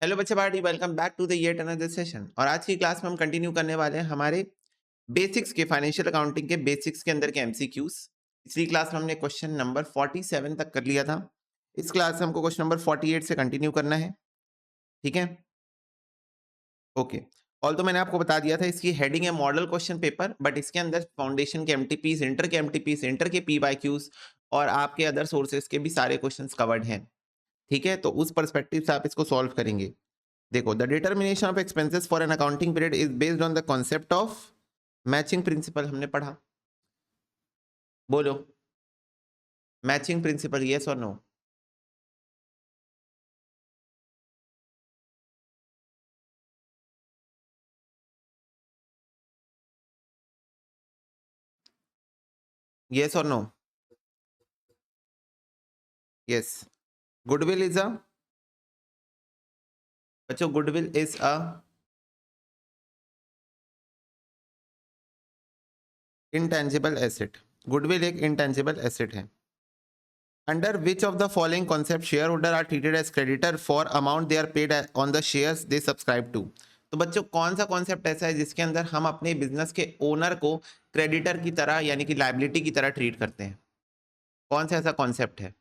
Hello बच्चे party, welcome back to the yet another session. और आज की क्लास में हम कंटिन्यू करने वाले हैं हमारे बेसिक्स के फाइनेंशियल अकाउंटिंग के बेसिक्स के अंदर के एमसीक्यूज। पिछली क्लास में हमने क्वेश्चन नंबर 47 तक कर लिया था। इस क्लास में हमको क्वेश्चन नंबर 48 से कंटिन्यू करना है। ठीक है, ओके। ऑल तो मैंने आपको बता दिया था इसकी हेडिंग है मॉडल क्वेश्चन पेपर, बट इसके अंदर फाउंडेशन के एमटीपीज, इंटर के पीवाईक्यूज और आपके अदर सोर्सेज के भी सारे क्वेश्चंस कवर्ड हैं। ठीक है, तो उस पर्सपेक्टिव से आप इसको सॉल्व करेंगे। देखो, the determination of expenses for an accounting period is based on the concept of matching principle. हमने पढ़ा, बोलो मैचिंग प्रिंसिपल, यस और नो? यस और no? Yes. Goodwill is a, बच्चों goodwill is a intangible asset. Goodwill एक intangible asset है। Under which of the following concept share holder are treated as creditor for amount they are paid on the shares they subscribe to? तो बच्चों कौन सा concept ऐसा है जिसके अंदर हम अपने बिजनेस के ओनर को क्रेडिटर की तरह यानी कि लाइबिलिटी की तरह ट्रीट करते हैं? कौन सा ऐसा कॉन्सेप्ट है?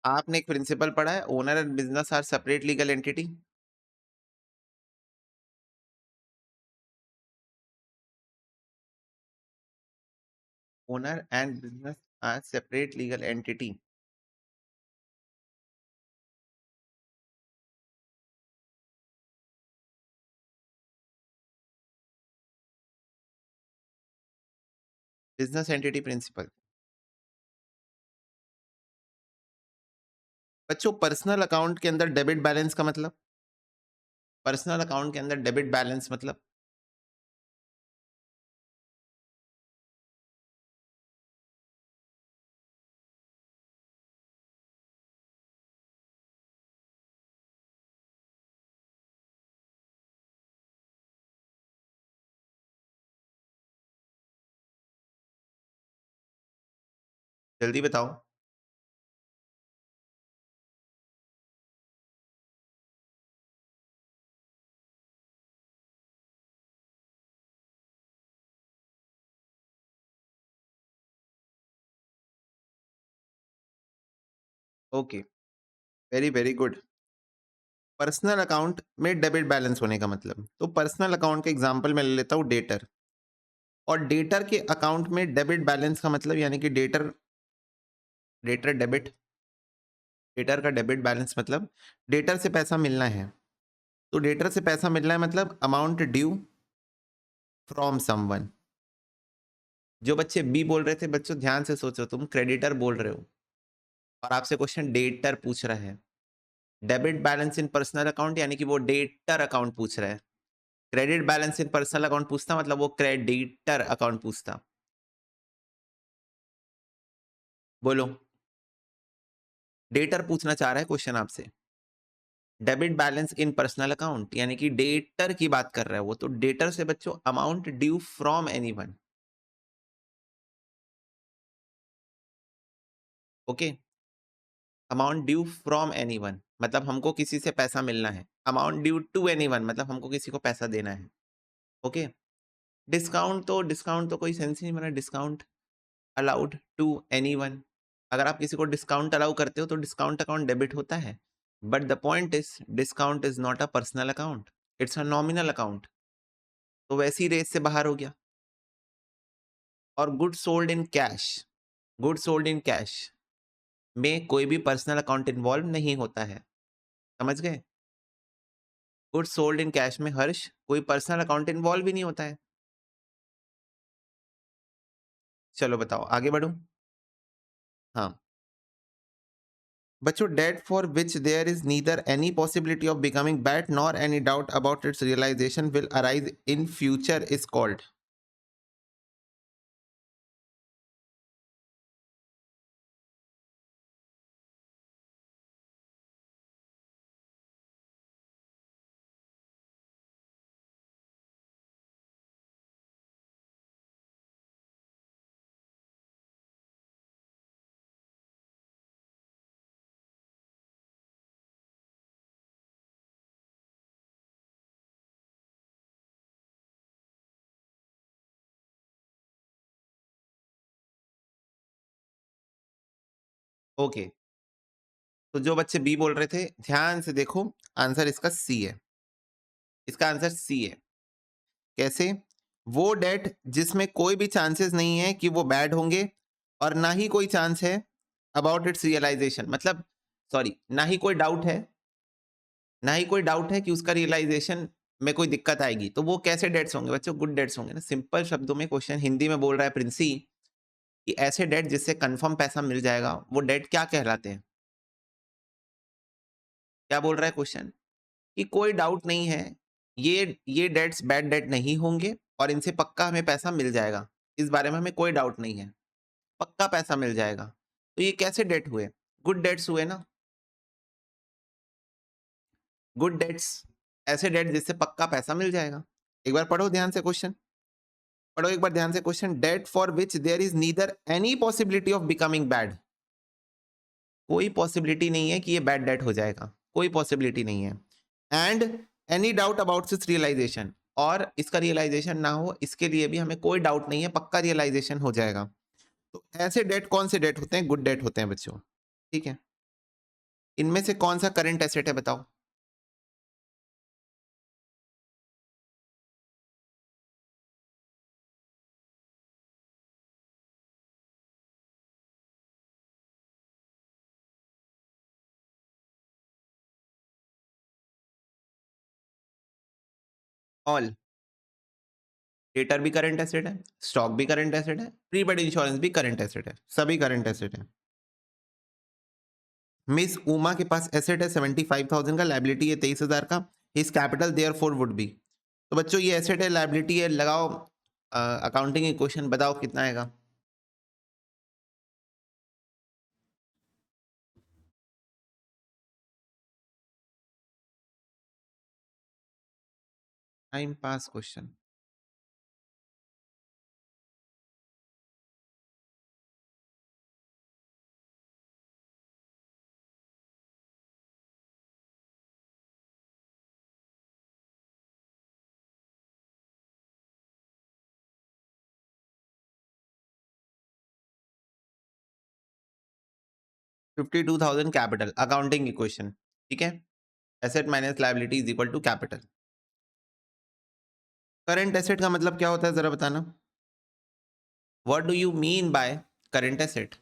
आपने एक प्रिंसिपल पढ़ा है, owner and business are separate legal entity. Owner and business are separate legal entity. Business entity principle. बच्चों पर्सनल अकाउंट के अंदर डेबिट बैलेंस का मतलब, पर्सनल अकाउंट के अंदर डेबिट बैलेंस मतलब, जल्दी बताओ। Okay, very very good. Personal account में डेबिट बैलेंस होने का मतलब, तो पर्सनल अकाउंट के एग्जांपल में ले लेता हूं डेटर। और डेटर के अकाउंट में डेबिट बैलेंस का मतलब यानी कि डेटर, डेटर डेबिट, डेटर का डेबिट बैलेंस मतलब डेटर से पैसा मिलना है। तो डेटर से पैसा मिलना है मतलब अमाउंट ड्यू फ्रॉम समवन। जो बच्चे बी बोल रहे थे, बच्चों ध्यान से सोचो, तुम क्रेडिटर बोल रहे हो और आपसे क्वेश्चन डेटर पूछ रहा है। डेबिट बैलेंस इन पर्सनल अकाउंट यानी कि वो डेटर अकाउंट पूछ रहा है। क्रेडिट बैलेंस इन पर्सनल अकाउंट पूछता मतलब वो क्रेडिटर अकाउंट पूछता। बोलो, डेटर पूछना चाह रहा है क्वेश्चन आपसे। डेबिट बैलेंस इन पर्सनल अकाउंट यानी कि डेटर की बात कर रहा है वो, तो डेटर से बच्चों amount due from anyone. Okay, amount due from anyone मतलब हमको किसी से पैसा मिलना है। अमाउंट ड्यू टू एनीवन मतलब हमको किसी को पैसा देना है। ओके। डिस्काउंट तो कोई सेंस ही नहीं बना। डिस्काउंट अलाउड टू एनीवन, अगर आप किसी को डिस्काउंट अलाउ करते हो तो डिस्काउंट अकाउंट डेबिट होता है। But the point is discount is not a personal account, it's a nominal account. तो वैसी रेस से बाहर हो गया। और good sold in cash, good sold in cash में कोई भी पर्सनल अकाउंट इन्वॉल्व नहीं होता है। समझ गए? गुड सोल्ड इन कैश में हर्ष कोई पर्सनल अकाउंट इन्वॉल्व ही नहीं होता है। चलो बताओ, आगे बढ़ो। हाँ बच्चों, that for which there is neither any possibility of becoming bad nor any doubt about its realisation will arise in future is called. Okay, तो जो बच्चे बी बोल रहे थे ध्यान से देखो, आंसर इसका सी है। इसका आंसर सी है। कैसे? वो डेट जिसमें कोई भी चांसेस नहीं है कि वो बैड होंगे और ना ही कोई चांस है अबाउट इट्स रियलाइजेशन, मतलब सॉरी, ना ही कोई डाउट है, ना ही कोई डाउट है कि उसका रियलाइजेशन में कोई दिक्कत आएगी। तो वो कैसे डेट्स होंगे बच्चों? गुड डेट्स होंगे ना। सिंपल शब्दों में क्वेश्चन हिंदी में बोल रहा है प्रिंसी कि ऐसे डेट जिससे कंफर्म पैसा मिल जाएगा, वो डेट क्या कहलाते हैं? क्या बोल रहा है क्वेश्चन? कि कोई डाउट नहीं है, ये डेट्स बैड डेट नहीं होंगे और इनसे पक्का हमें पैसा मिल जाएगा। इस बारे में हमें कोई डाउट नहीं है, पक्का पैसा मिल जाएगा। तो ये कैसे डेट हुए? गुड डेट्स हुए ना। गुड डेट्स, ऐसे डेट जिससे पक्का पैसा मिल जाएगा। एक बार पढ़ो ध्यान से क्वेश्चन, पढ़ो एक बार ध्यान से question. That for which there is neither any possibility of becoming bad. कोई पॉसिबिलिटी नहीं है कि ये बैड डेट हो जाएगा, कोई पॉसिबिलिटी नहीं है। And any doubt about its realisation, और इसका रियलाइजेशन ना हो इसके लिए भी हमें कोई डाउट नहीं है, पक्का रियलाइजेशन हो जाएगा। तो ऐसे डेट कौन से डेट होते हैं? गुड डेट होते हैं बच्चों। ठीक है, इनमें से कौन सा करंट एसेट है बताओ? ऑल। डेटर भी करंट एसेट है, स्टॉक भी करंट एसेट है, प्रीपेड इंश्योरेंस भी करंट एसेट है, सभी करंट एसेट है। मिस उमा के पास एसेट है 75,000 का, लाइबिलिटी है 23,000 का। His capital therefore would be. तो बच्चों ये एसेट है, लाइबिलिटी है, लगाओ अकाउंटिंग इक्वेशन, बताओ कितना आएगा? Time pass question. 52,000 capital, accounting equation. ठीक है, asset minus liability is equal to capital. Current asset का मतलब क्या होता है जरा बताना? What do you mean by current asset?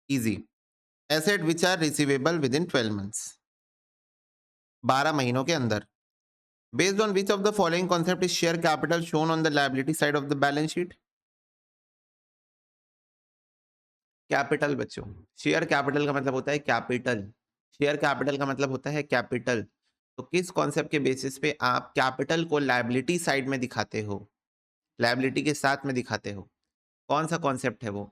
Easy, asset which are receivable within 12 months, 12 महीनों के अंदर। Based on which of the following concept is share capital shown on the liability side of the balance sheet? Capital बच्चों, share capital का मतलब होता है capital. Share capital का मतलब होता है कैपिटल। तो किस कॉन्सेप्ट के बेसिस पे आप कैपिटल को लायबिलिटी साइड में दिखाते हो, लायबिलिटी के साथ में दिखाते हो? कौन सा कॉन्सेप्ट है वो?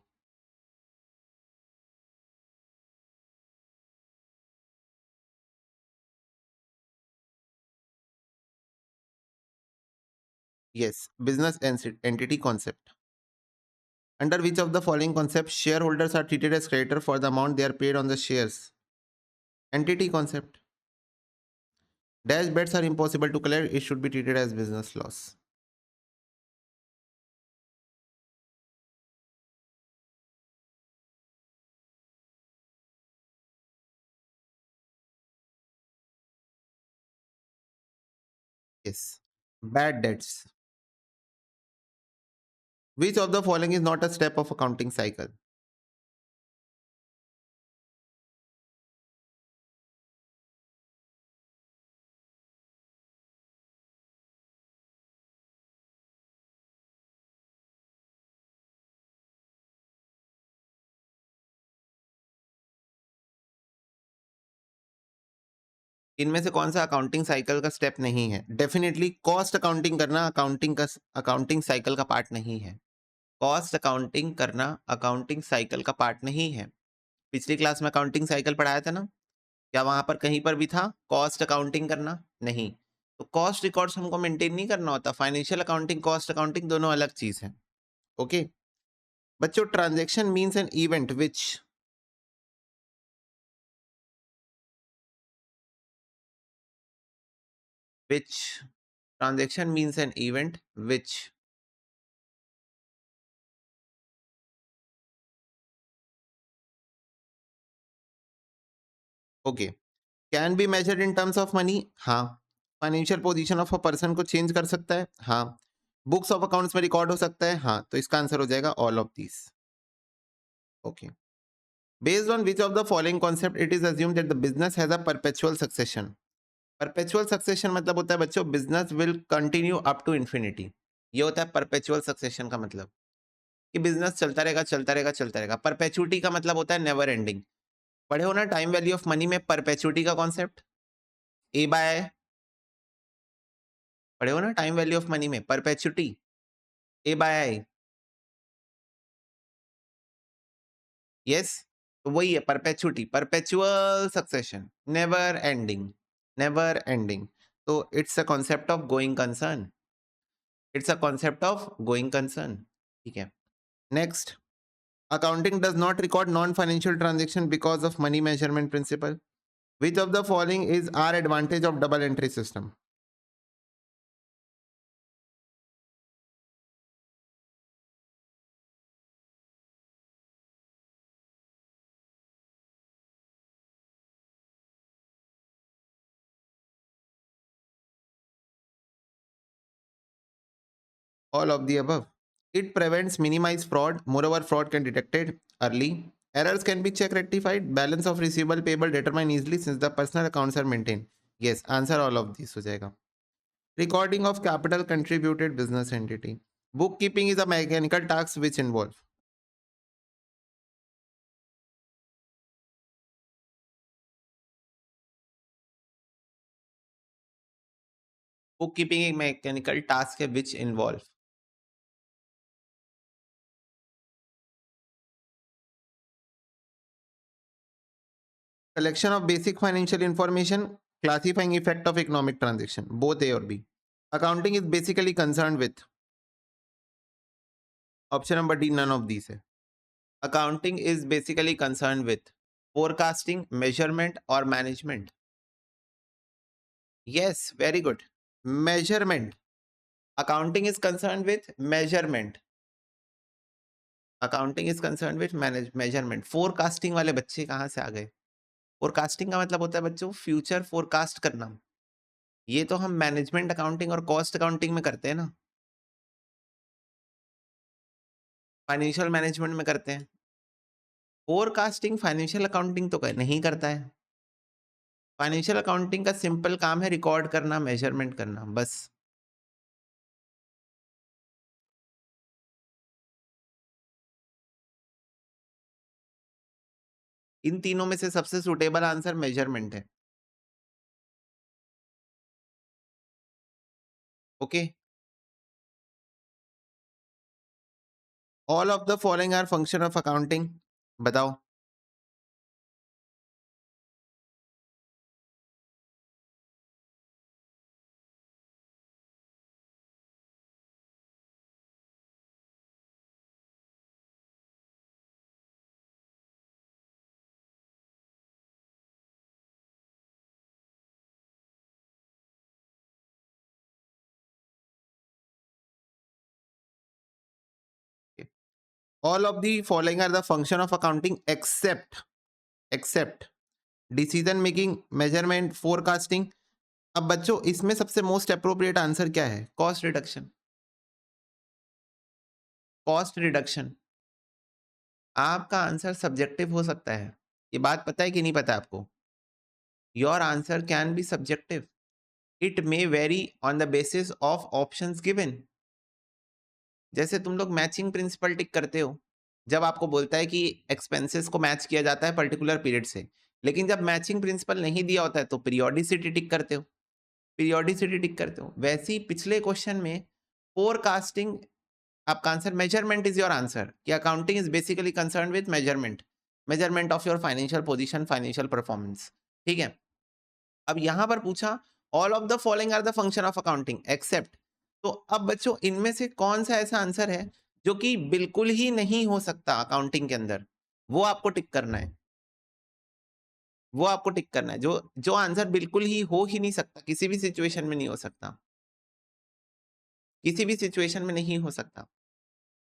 Yes, business entity concept. Under which of the following concept shareholders are treated as creditor for the amount they are paid on the shares? Entity concept. Dash bets are impossible to collect, it should be treated as business loss. Yes. Bad debts. Which of the following is not a step of accounting cycle? इनमें से कौन सा accounting cycle का step नहीं है? Definitely cost accounting करना accounting cycle का part नहीं है। कॉस्ट अकाउंटिंग करना अकाउंटिंग साइकिल का पार्ट नहीं है। पिछली क्लास में अकाउंटिंग साइकिल पढ़ाया था ना, क्या वहां पर कहीं पर भी था कॉस्ट अकाउंटिंग करना? नहीं। तो कॉस्ट रिकॉर्ड्स हमको मेंटेन नहीं करना होता। फाइनेंशियल अकाउंटिंग, कॉस्ट अकाउंटिंग दोनों अलग चीज है। ओके बच्चों, transaction means N event which Transaction means an event which okay can be measured in terms of money. हाँ. Financial position of a person को चेंज कर सकता है. हाँ. बुक्स ऑफ अकाउंट्स में रिकॉर्ड हो सकता है. हाँ. तो इसका आंसर हो जाएगा all of these. Okay. Based on which of the following concept it is assumed that the business has a perpetual succession. Perpetual succession मतलब होता है बच्चों business will continue up to infinity. ये होता है perpetual succession का मतलब कि बिजनेस चलता रहेगा चलता रहेगा चलता रहेगा. परपेचुटी का मतलब होता है नेवर एंडिंग. पढ़े हो ना टाइम वैल्यू ऑफ मनी में परपेचुटी का कॉन्सेप्ट. ए बाय पढ़े हो ना टाइम वैल्यू ऑफ मनी में perpetuity. A by I. Yes. तो वही है perpetuity. Perpetual succession. Never ending. Never ending. तो it's a concept of going concern. It's a concept of going concern. ठीक है. Next. Accounting does not record non financial transaction because of money measurement principle. Which of the following is our advantage of double entry system? All of the above. It prevents minimize fraud. Moreover, fraud can detected early. Errors can be check rectified. Balance of receivable payable determined easily since the personal accounts are maintained. Yes, answer all of these हो जाएगा. Recording of capital contributed business entity. Bookkeeping is a mechanical task which involve. Bookkeeping एक mechanical task है which involve. Collection of basic financial information. Classifying effect of economic transaction. Both A or B. Accounting is basically concerned with. Option number D, none of these है. Accounting is basically concerned with forecasting, measurement or management. Yes, very good. Measurement. Accounting is concerned with measurement. Accounting is concerned with measurement. Forecasting वाले बच्चे कहाँ से आ गए? Forecasting का मतलब होता है बच्चों फ्यूचर फोरकास्ट करना. ये तो हम मैनेजमेंट अकाउंटिंग और कॉस्ट अकाउंटिंग में करते हैं ना. फाइनेंशियल मैनेजमेंट में करते हैं. फोरकास्टिंग फाइनेंशियल अकाउंटिंग तो नहीं करता है. फाइनेंशियल अकाउंटिंग का सिंपल काम है रिकॉर्ड करना, मेजरमेंट करना, बस. इन तीनों में से सबसे सुटेबल आंसर मेजरमेंट है. Okay. All of the following are function of accounting. बताओ. All of the following are the function of accounting except decision making, measurement, forecasting. अब बच्चों इसमें सबसे मोस्ट अप्रोप्रिएट आंसर क्या है? Cost reduction. Cost reduction. आपका answer subjective हो सकता है. ये बात पता है कि नहीं पता आपको? Your answer can be subjective. It may very on the basis of options given. जैसे तुम लोग मैचिंग प्रिंसिपल टिक करते हो जब आपको बोलता है कि एक्सपेंसेस को मैच किया जाता है पर्टिकुलर पीरियड से. लेकिन जब मैचिंग प्रिंसिपल नहीं दिया होता है तो पीरियोडिसिटी टिक करते हो. पीरियोडिसिटी टिक करते हो. वैसे ही पिछले क्वेश्चन में फोरकास्टिंग आपका answer. Measurement is your answer कि accounting is basically concern with measurement. Measurement of your financial position, financial performance. ठीक है. अब यहां पर पूछा all of the following are the function of accounting except. तो अब बच्चों इनमें से कौन सा ऐसा आंसर है जो कि बिल्कुल ही नहीं हो सकता अकाउंटिंग के अंदर? वो आपको टिक करना है. वो आपको टिक करना है जो जो आंसर बिल्कुल ही हो ही नहीं सकता, किसी भी सिचुएशन में नहीं हो सकता. किसी भी सिचुएशन में नहीं हो सकता।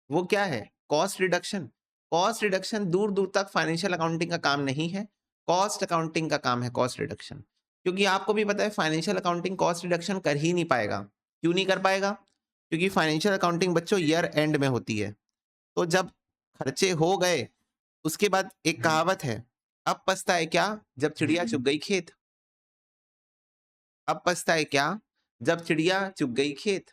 वो क्या है? Cost reduction. कॉस्ट रिडक्शन दूर-दूर तक फाइनेंशियल अकाउंटिंग का काम नहीं है, कॉस्ट अकाउंटिंग का काम है कॉस्ट रिडक्शन। क्योंकि आपको भी पता है फाइनेंशियल अकाउंटिंग कॉस्ट रिडक्शन कर ही नहीं पाएगा। क्यों नहीं कर पाएगा? क्योंकि फाइनेंशियल अकाउंटिंग बच्चों ईयर एंड में होती है। तो जब खर्चे हो गए, उसके बाद एक कहावत है, अब पछताए क्या जब चिड़िया चुग गई खेत। अब पछताए क्या जब चिड़िया चुग गई खेत।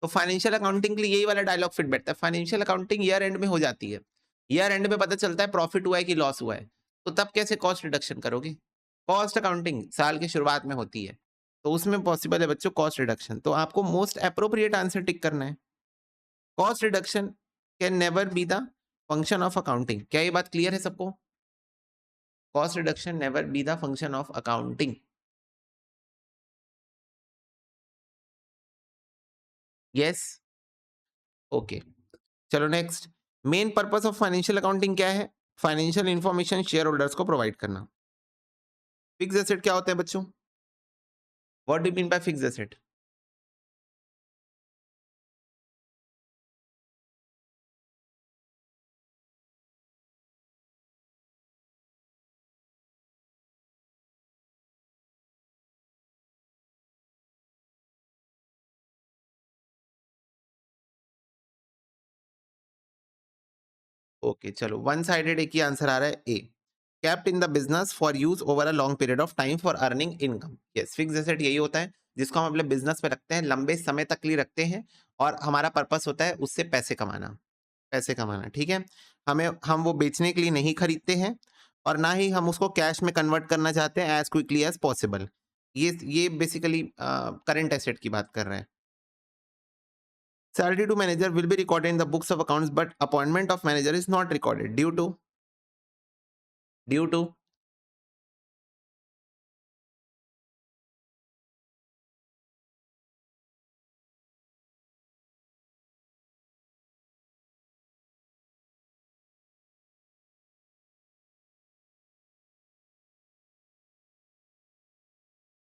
तो फाइनेंशियल अकाउंटिंग के लिए यही वाला डायलॉग फिट बैठता है। फाइनेंशियल अकाउंटिंग ईयर एंड में हो जाती है। ईयर एंड में पता चलता है प्रॉफिट हुआ है कि लॉस हुआ है। तो तब कैसे कॉस्ट रिडक्शन करोगे? कॉस्ट अकाउंटिंग साल की शुरुआत में होती है। तो उसमें पॉसिबल है बच्चों कॉस्ट रिडक्शन। तो आपको मोस्ट एप्रोप्रिएट आंसर टिक करना है। Cost reduction can never be the function of accounting. क्या ये बात क्लियर है सबको? Cost reduction never be the function of accounting. Yes? Okay. चलो next. Main purpose of financial accounting क्या है? फाइनेंशियल इंफॉर्मेशन शेयर होल्डर्स को प्रोवाइड करना। फिक्स एसेट क्या होता है बच्चों? What do you mean by fix asset? Okay चलो वन साइडेड एक ही आंसर आ रहा है A. Kept in the business for use over a long period of time for earning income. Yes, fix asset यही होता है जिसको हम अपने बिजनेस में रखते हैं, लंबे समय तक के लिए रखते हैं और हमारा पर्पस होता है उससे पैसे कमाना। पैसे कमाना, ठीक है? हम वो बेचने के लिए नहीं खरीदते हैं और ना ही हम उसको कैश में कन्वर्ट करना चाहते हैं एज क्विकली एज पॉसिबल। ये बेसिकली करंट एसेट की बात कर रहे हैं। Salary to manager will be recorded in the books of accounts, but appointment of manager is not recorded due to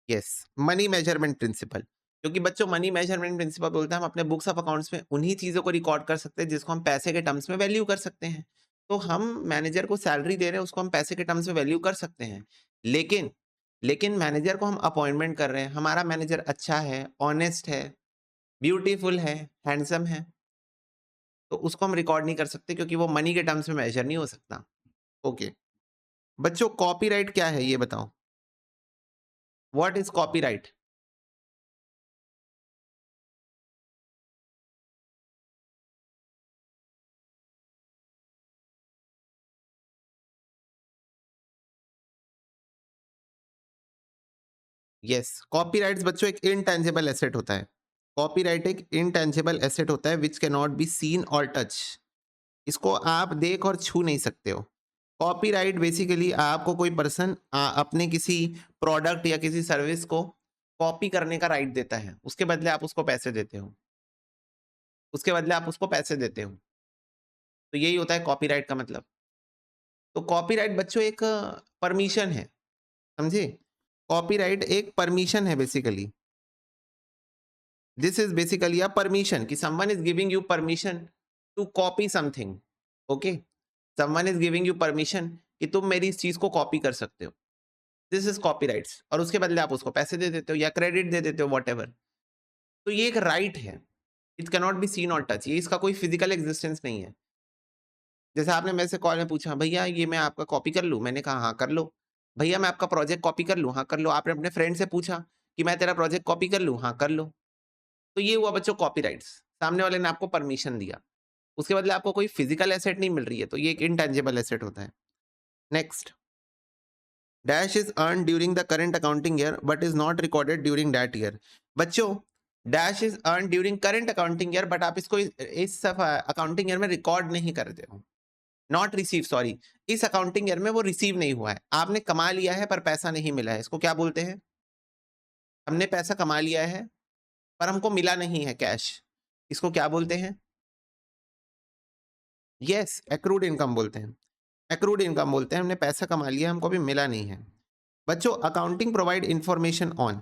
yes, money measurement principle. क्योंकि बच्चों money measurement principal बोलते हैं हम अपने बुक्स ऑफ अकाउंट्स में उन्हीं चीजों को रिकॉर्ड कर सकते हैं जिसको हम पैसे के टर्म्स में वैल्यू कर सकते हैं। तो हम मैनेजर को सैलरी दे रहे हैं, उसको हम पैसे के टर्म्स में वैल्यू कर सकते हैं। लेकिन लेकिन मैनेजर को हम अपॉइंटमेंट कर रहे हैं, हमारा मैनेजर अच्छा है, ऑनेस्ट है, ब्यूटीफुल है, हैंडसम है, तो उसको हम रिकॉर्ड नहीं कर सकते क्योंकि वो मनी के टर्म्स में मेजर नहीं हो सकता। ओके बच्चों, कॉपीराइट क्या है ये बताओ? What is copyright? Yes, copyrights बच्चों एक इनटेंजिबल एसेट होता है। कॉपीराइट एक इनटेंजिबल एसेट होता है which can not be seen और टच। इसको आप देख और छू नहीं सकते हो। कॉपीराइट बेसिकली आपको कोई पर्सन अपने किसी प्रोडक्ट या किसी सर्विस को कॉपी करने का राइट देता है, उसके बदले आप उसको पैसे देते हो। उसके बदले आप उसको पैसे देते हो। तो यही होता है कॉपीराइट का मतलब। तो कॉपीराइट बच्चों एक परमिशन है, समझे? कॉपीराइट एक परमिशन है basically. This is basically a permission कि someone is giving you permission to copy something. Okay, someone is giving you permission कि तुम मेरी इस चीज को कॉपी कर सकते हो। दिस इज कॉपीराइट्स और उसके बदले आप उसको पैसे दे देते हो या क्रेडिट दे देते हो, वॉट। तो ये एक राइट है। It can not be seen और टच। ये इसका कोई फिजिकल एग्जिस्टेंस नहीं है। जैसे आपने मेरे से कॉल में पूछा, भैया ये मैं आपका कॉपी कर लूँ? मैंने कहा हाँ कर लो। भैया मैं आपका प्रोजेक्ट कॉपी कर लूँ? हाँ कर लो। आपने अपने फ्रेंड से पूछा कि मैं तेरा प्रोजेक्ट कॉपी कर लूँ? हाँ कर लो। तो ये हुआ बच्चों कॉपीराइट्स। सामने वाले ने आपको परमिशन दिया, उसके बदले आपको कोई फिजिकल एसेट नहीं मिल रही है, तो ये एक इंटेंजिबल एसेट होता है। Next, dash is earn during the current accounting year but is not recorded during that year. बच्चों, dash is earn during current accounting year but आप इसको इस अकाउंटिंग ईयर में रिकॉर्ड नहीं करते हो। नॉट रिसीव, सॉरी, इस अकाउंटिंग ईयर में वो रिसीव नहीं हुआ है। आपने कमा लिया है पर पैसा नहीं मिला है, इसको क्या बोलते हैं? हमने पैसा कमा लिया है पर हमको मिला नहीं है कैश, इसको क्या बोलते हैं? यस, एक्रूड इनकम बोलते हैं। एक्रूड इनकम बोलते हैं, हमने पैसा कमा लिया, हमको अभी मिला नहीं है। बच्चों, accounting provide information on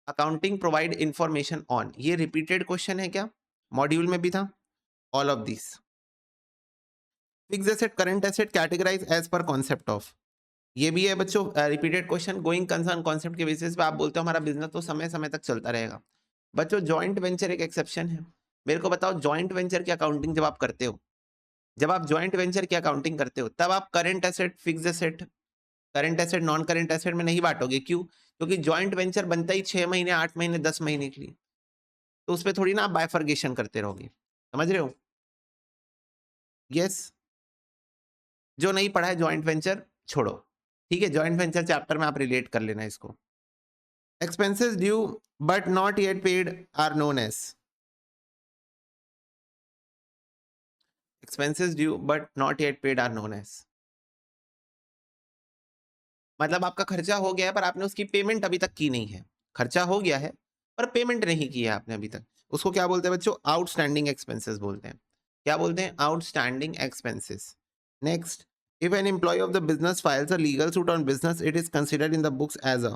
accounting provide information on, ये रिपीटेड क्वेश्चन है क्या, मॉड्यूल में भी था, all of this. Fixed asset current asset categorise as per concept of, ये भी है बच्चों repeated question. Going concern concept के बेसिस पे आप बोलते हो हमारा बिजनेस तो समय समय तक चलता रहेगा। बच्चों जॉइंट वेंचर एक एक्सेप्शन है। मेरे को बताओ जॉइंट वेंचर की अकाउंटिंग जब आप करते हो, जब आप जॉइंट वेंचर की अकाउंटिंग करते हो तब आप current asset, fixed asset, current asset, non current asset में नहीं बांटोगे। क्यों? क्योंकि जॉइंट वेंचर बनता ही 6 महीने, 8 महीने, 10 महीने के लिए, तो उसपे थोड़ी ना आप बाइफर्गेशन करते रहोगे। समझ रहे हो? यस। जो नहीं पढ़ा है जॉइंट वेंचर छोड़ो, ठीक है, जॉइंट वेंचर चैप्टर में आप रिलेट कर लेना इसको। Expenses due but not yet paid are known as, expenses due but not yet paid are known as, मतलब आपका खर्चा हो गया है पर आपने उसकी पेमेंट अभी तक की नहीं है। खर्चा हो गया है पर पेमेंट नहीं की है आपने अभी तक, उसको क्या बोलते हैं बच्चों? आउटस्टैंडिंग एक्सपेंसेस बोलते हैं। क्या बोलते हैं? Outstanding expenses. Next, if an employee of the business files a legal suit on business, it is considered in the books as a,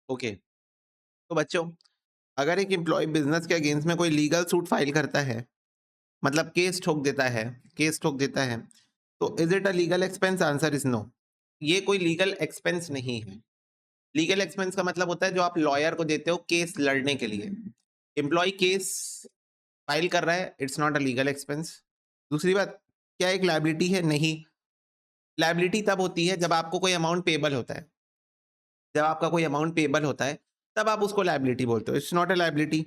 okay. तो बच्चों अगर एक एम्प्लॉय बिजनेस के अगेंस्ट में कोई लीगल सूट फाइल करता है, मतलब केस ठोक देता है, केस ठोक देता है, तो is it a legal expense? Answer is no. ये कोई लीगल एक्सपेंस नहीं है। लीगल एक्सपेंस का मतलब होता है जो आप लॉयर को देते हो केस लड़ने के लिए। एम्प्लॉय केस फाइल कर रहा है, it's not a legal expense. दूसरी बात, क्या एक लायबिलिटी है? नहीं। लायबिलिटी तब होती है जब आपको कोई अमाउंट पेबल होता है, जब आपका कोई अमाउंट पेबल होता है तब आप उसको लायबिलिटी बोलते हो। It's not a liability.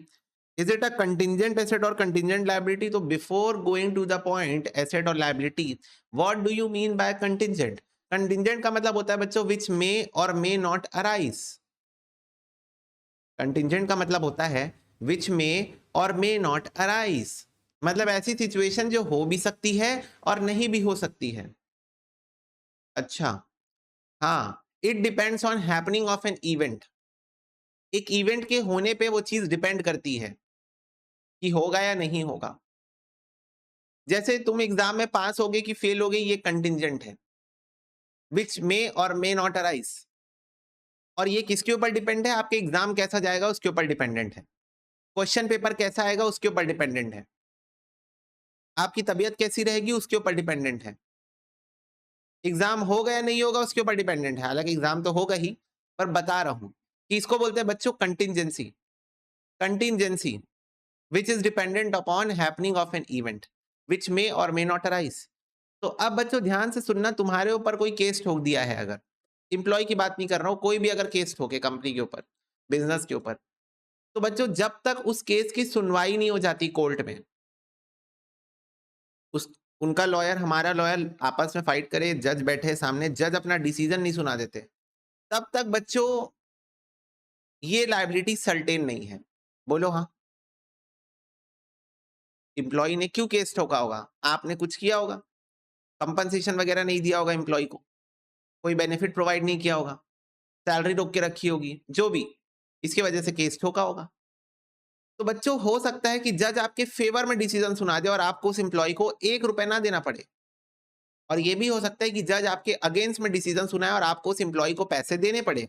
Is it a contingent asset और कंटिंजेंट लायबिलिटी? तो before going to the point asset और liability, what do you mean by contingent? Contingent का मतलब होता है बच्चों विच मे और मे नॉट अराइज। कंटिंजेंट का मतलब होता है विच मे और मे नॉट अराइज, मतलब ऐसी सिचुएशन जो हो भी सकती है और नहीं भी हो सकती है। अच्छा, हाँ, it depends on happening of an event. एक इवेंट के होने पे वो चीज डिपेंड करती है कि होगा या नहीं होगा। जैसे तुम एग्जाम में पास होगे कि फेल होगे, ये कंटिंजेंट है, विच मे और मे नॉट अराइज। और ये किसके ऊपर डिपेंड है? आपके एग्जाम कैसा जाएगा उसके ऊपर डिपेंडेंट है। क्वेश्चन पेपर कैसा आएगा उसके ऊपर डिपेंडेंट है। आपकी तबीयत कैसी रहेगी उसके ऊपर डिपेंडेंट है। एग्जाम होगा या नहीं होगा उसके ऊपर डिपेंडेंट है। हालांकि एग्जाम तो होगा ही, पर बता रहा हूं कि इसको बोलते हैं बच्चों contingency. Contingency which is dependent upon happening of an event which may और मे नॉट अराइज। तो अब बच्चों ध्यान से सुनना, तुम्हारे ऊपर कोई केस ठोक दिया है, अगर एम्प्लॉय की बात नहीं कर रहा हूं, कोई भी अगर केस ठोके कंपनी के ऊपर, बिजनेस के ऊपर, तो बच्चों जब तक उस केस की सुनवाई नहीं हो जाती कोर्ट में, उस उनका लॉयर हमारा लॉयर आपस में फाइट करे, जज बैठे सामने, जज अपना डिसीजन नहीं सुना देते, तब तक बच्चों ये लायबिलिटी सर्टेन नहीं है। बोलो हाँ। एम्प्लॉय ने क्यों केस ठोका होगा? आपने कुछ किया होगा, कंपनसेशन वगैरह नहीं दिया होगा एम्प्लॉय को, कोई बेनिफिट प्रोवाइड नहीं किया होगा, सैलरी रोक के रखी होगी, जो भी, इसकी वजह से केस ठोका होगा। तो बच्चों हो सकता है कि जज आपके फेवर में डिसीजन सुना दे और आपको उस एम्प्लॉय को 1 रुपए ना देना पड़े। और ये भी हो सकता है कि जज आपके अगेंस्ट में डिसीजन सुनाए और आपको उस एम्प्लॉय को पैसे देने पड़े।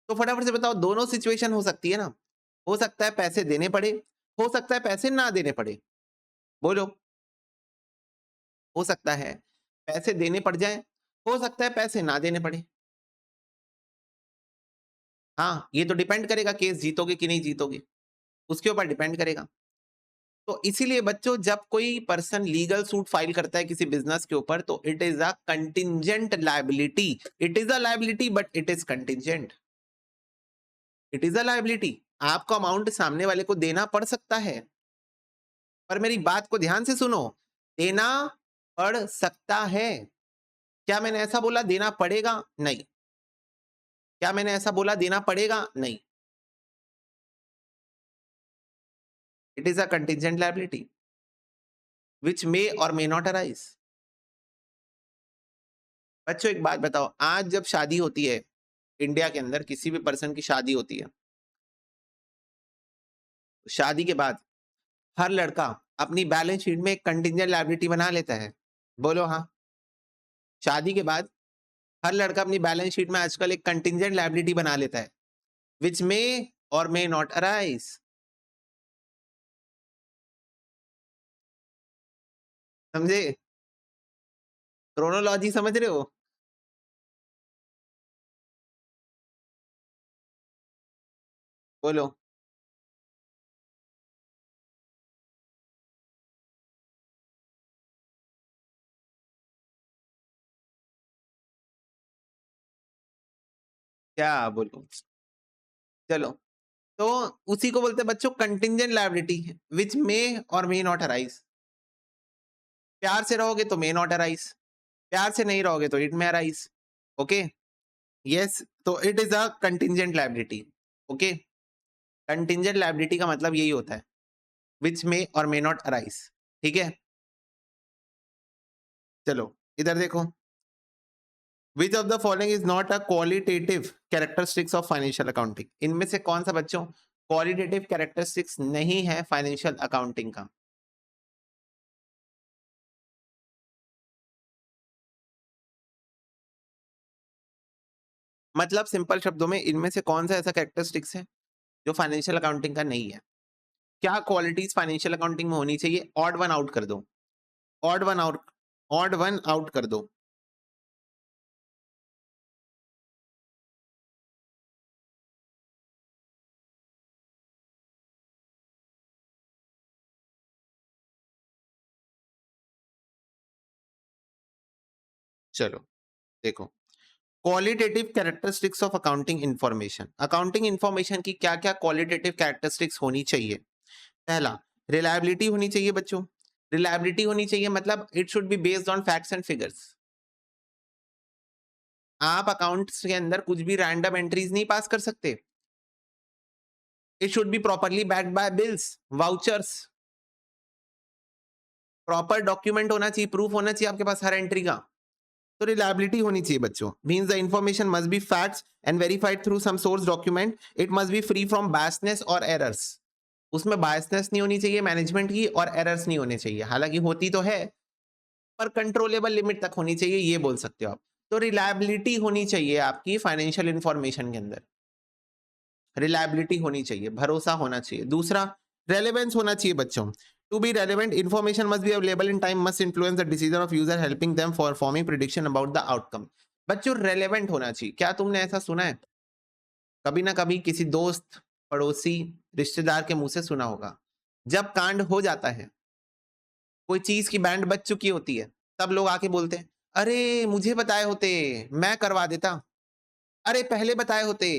तो फटाफट से बताओ, दोनों सिचुएशन हो सकती है ना? हो सकता है पैसे देने पड़े, हो सकता है पैसे ना देने पड़े। बोलो। हो सकता है पैसे देने पड़ जाए, हो सकता है पैसे ना देने पड़े। हाँ, ये तो डिपेंड करेगा केस जीतोगे कि नहीं जीतोगे, उसके ऊपर डिपेंड करेगा। तो इसीलिए बच्चों जब कोई पर्सन लीगल सूट फाइल करता है किसी बिजनेस के ऊपर तो it is a contingent liability. It is a liability but it is contingent. It is a liability. आपको अमाउंट सामने वाले को देना पड़ सकता है, पर मेरी बात को ध्यान से सुनो। देना पड़ सकता है। क्या मैंने ऐसा बोला देना पड़ेगा? नहीं। क्या मैंने ऐसा बोला देना पड़ेगा? नहीं। It is a contingent liability which may और मे नॉट अराइज। बच्चों एक बात बताओ, आज जब शादी होती है इंडिया के अंदर, किसी भी पर्सन की शादी होती है, शादी के बाद हर लड़का अपनी बैलेंस शीट में एक कंटिंजेंट लायबिलिटी बना लेता है। बोलो हाँ। शादी के बाद हर लड़का अपनी बैलेंस शीट में आजकल एक कंटिंजेंट लायबिलिटी बना लेता है विच मे और मे नॉट अराइज। समझे? क्रोनोलॉजी समझ रहे हो? बोलो। क्या बोलो? चलो, तो उसी को बोलते हैं बच्चों कंटिंजेंट लायबिलिटी विच मे और मे नॉट अराइज। प्यार से रहोगे तो मे नॉट अराइज, प्यार से नहीं रहोगे तो it may arise. Okay. Yes, तो it is a contingent liability. Okay. Contingent liability का मतलब यही होता है विच मे और मे नॉट अराइज। ठीक है, चलो इधर देखो। विच of the following is not a qualitative characteristics of financial accounting. इनमें से कौन सा बच्चों क्वालिटेटिव कैरेक्टरिस्टिक्स नहीं है फाइनेंशियल अकाउंटिंग का? मतलब सिंपल शब्दों में इनमें से कौन सा ऐसा कैरेक्टरिस्टिक्स है जो फाइनेंशियल अकाउंटिंग का नहीं है? क्या क्वालिटीज फाइनेंशियल अकाउंटिंग में होनी चाहिए? ऑड वन आउट कर दो। Odd one out, odd one out कर दो। चलो देखो, qualitative characteristics of accounting information. Accounting information की क्या क्या क्वालिटेटिव कैरेक्टरिस्टिक्स होनी चाहिए? पहला, रिलायबिलिटी होनी चाहिए बच्चों। रिलायबिलिटी होनी चाहिए मतलब it should be based on facts and figures. आप अकाउंट्स के अंदर कुछ भी रैंडम एंट्रीज नहीं पास कर सकते। It should be properly backed by bills, vouchers. Proper document होना चाहिए, प्रूफ होना चाहिए आपके पास हर एंट्री का। तो रिलायबिलिटी होनी चाहिए बच्चों। Means the information must be facts and verified through some source document. It must be free from biasness और एरर्स। उसमें बायसनेस नहीं होनी चाहिए मैनेजमेंट की, और एरर्स नहीं होने चाहिए, हालांकि होती तो है पर कंट्रोलेबल लिमिट तक होनी चाहिए, ये बोल सकते हो आप। तो रिलायबिलिटी होनी चाहिए आपकी फाइनेंशियल इंफॉर्मेशन के अंदर। रिलायबिलिटी होनी चाहिए, भरोसा होना चाहिए। दूसरा, रेलेवेंस होना चाहिए बच्चों। To be relevant information must be available in time, must influence the decision of user, helping them for forming prediction about the outcome. बच्चों रेलेवेंट होना चाहिए। क्या तुमने ऐसा सुना है? कभी ना कभी किसी दोस्त, पड़ोसी, रिश्तेदार के मुंह से सुना होगा, जब कांड हो जाता है, कोई चीज की बैंड बज चुकी होती है, तब लोग आके बोलते हैं, अरे मुझे बताए होते, मैं करवा देता। अरे पहले बताए होते,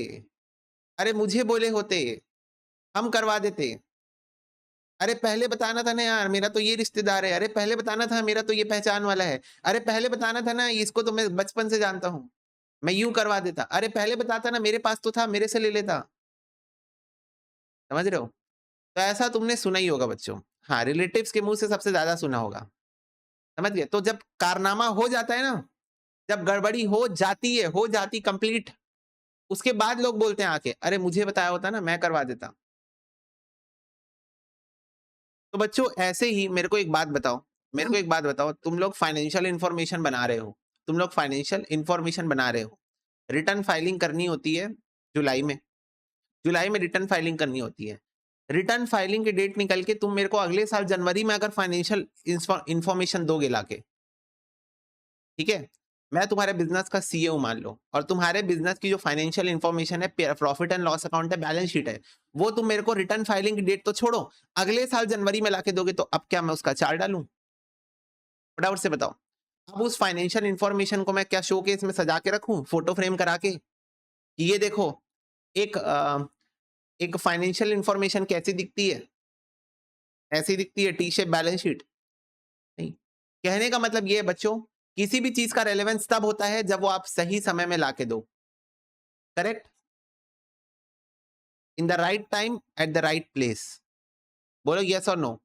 अरे मुझे बोले होते, हम करवा देते। अरे पहले बताना था ना यार, मेरा तो ये रिश्तेदार है। अरे पहले बताना था, मेरा तो ये पहचान वाला है। अरे पहले बताना था ना, इसको तो मैं बचपन से जानता हूँ, मैं यूं करवा देता। अरे पहले बताता ना, मेरे पास तो था, मेरे से ले लेता। समझ रहे हो? तो ऐसा तुमने सुना ही होगा बच्चों। हाँ, रिलेटिव्स के मुंह से सबसे ज्यादा सुना होगा। समझ गए? तो जब कारनामा हो जाता है ना, जब गड़बड़ी हो जाती है, हो जाती कंप्लीट, उसके बाद लोग बोलते हैं आके, अरे मुझे बताया होता ना, मैं करवा देता। तो बच्चों ऐसे ही मेरे को एक बात बताओ, मेरे को एक बात बताओ, तुम लोग फाइनेंशियल इंफॉर्मेशन बना रहे हो, तुम लोग फाइनेंशियल इंफॉर्मेशन बना रहे हो, रिटर्न फाइलिंग करनी होती है जुलाई में। जुलाई में रिटर्न फाइलिंग करनी होती है। रिटर्न फाइलिंग की डेट निकल के तुम मेरे को अगले साल जनवरी में अगर फाइनेंशियल इंफॉर्मेशन दोगे लाके, ठीक है, मैं तुम्हारे बिजनेस का सीईओ मान लो, और तुम्हारे बिजनेस की जो फाइनेंशियल इंफॉर्मेशन है, प्रॉफिट एंड लॉस अकाउंट है, बैलेंस शीट है, वो तुम मेरे को रिटर्न फाइलिंग की डेट तो छोड़ो, अगले साल जनवरी में लाके दोगे, तो अब क्या मैं उसका चार्ट डालूं? फटाफट से बताओ। अब उस फाइनेंशियल इंफॉर्मेशन को मैं क्या शोकेस में सजा के रखूं, फोटो फ्रेम करा के, कि ये देखो एक एक फाइनेंशियल इंफॉर्मेशन कैसी दिखती है? ऐसी दिखती है, टी शेप बैलेंस शीट। नहीं। कहने का मतलब ये है बच्चों, किसी भी चीज का रेलेवेंस तब होता है जब वो आप सही समय में लाके दो। Correct? In the right time at the right place. बोलो यस और no.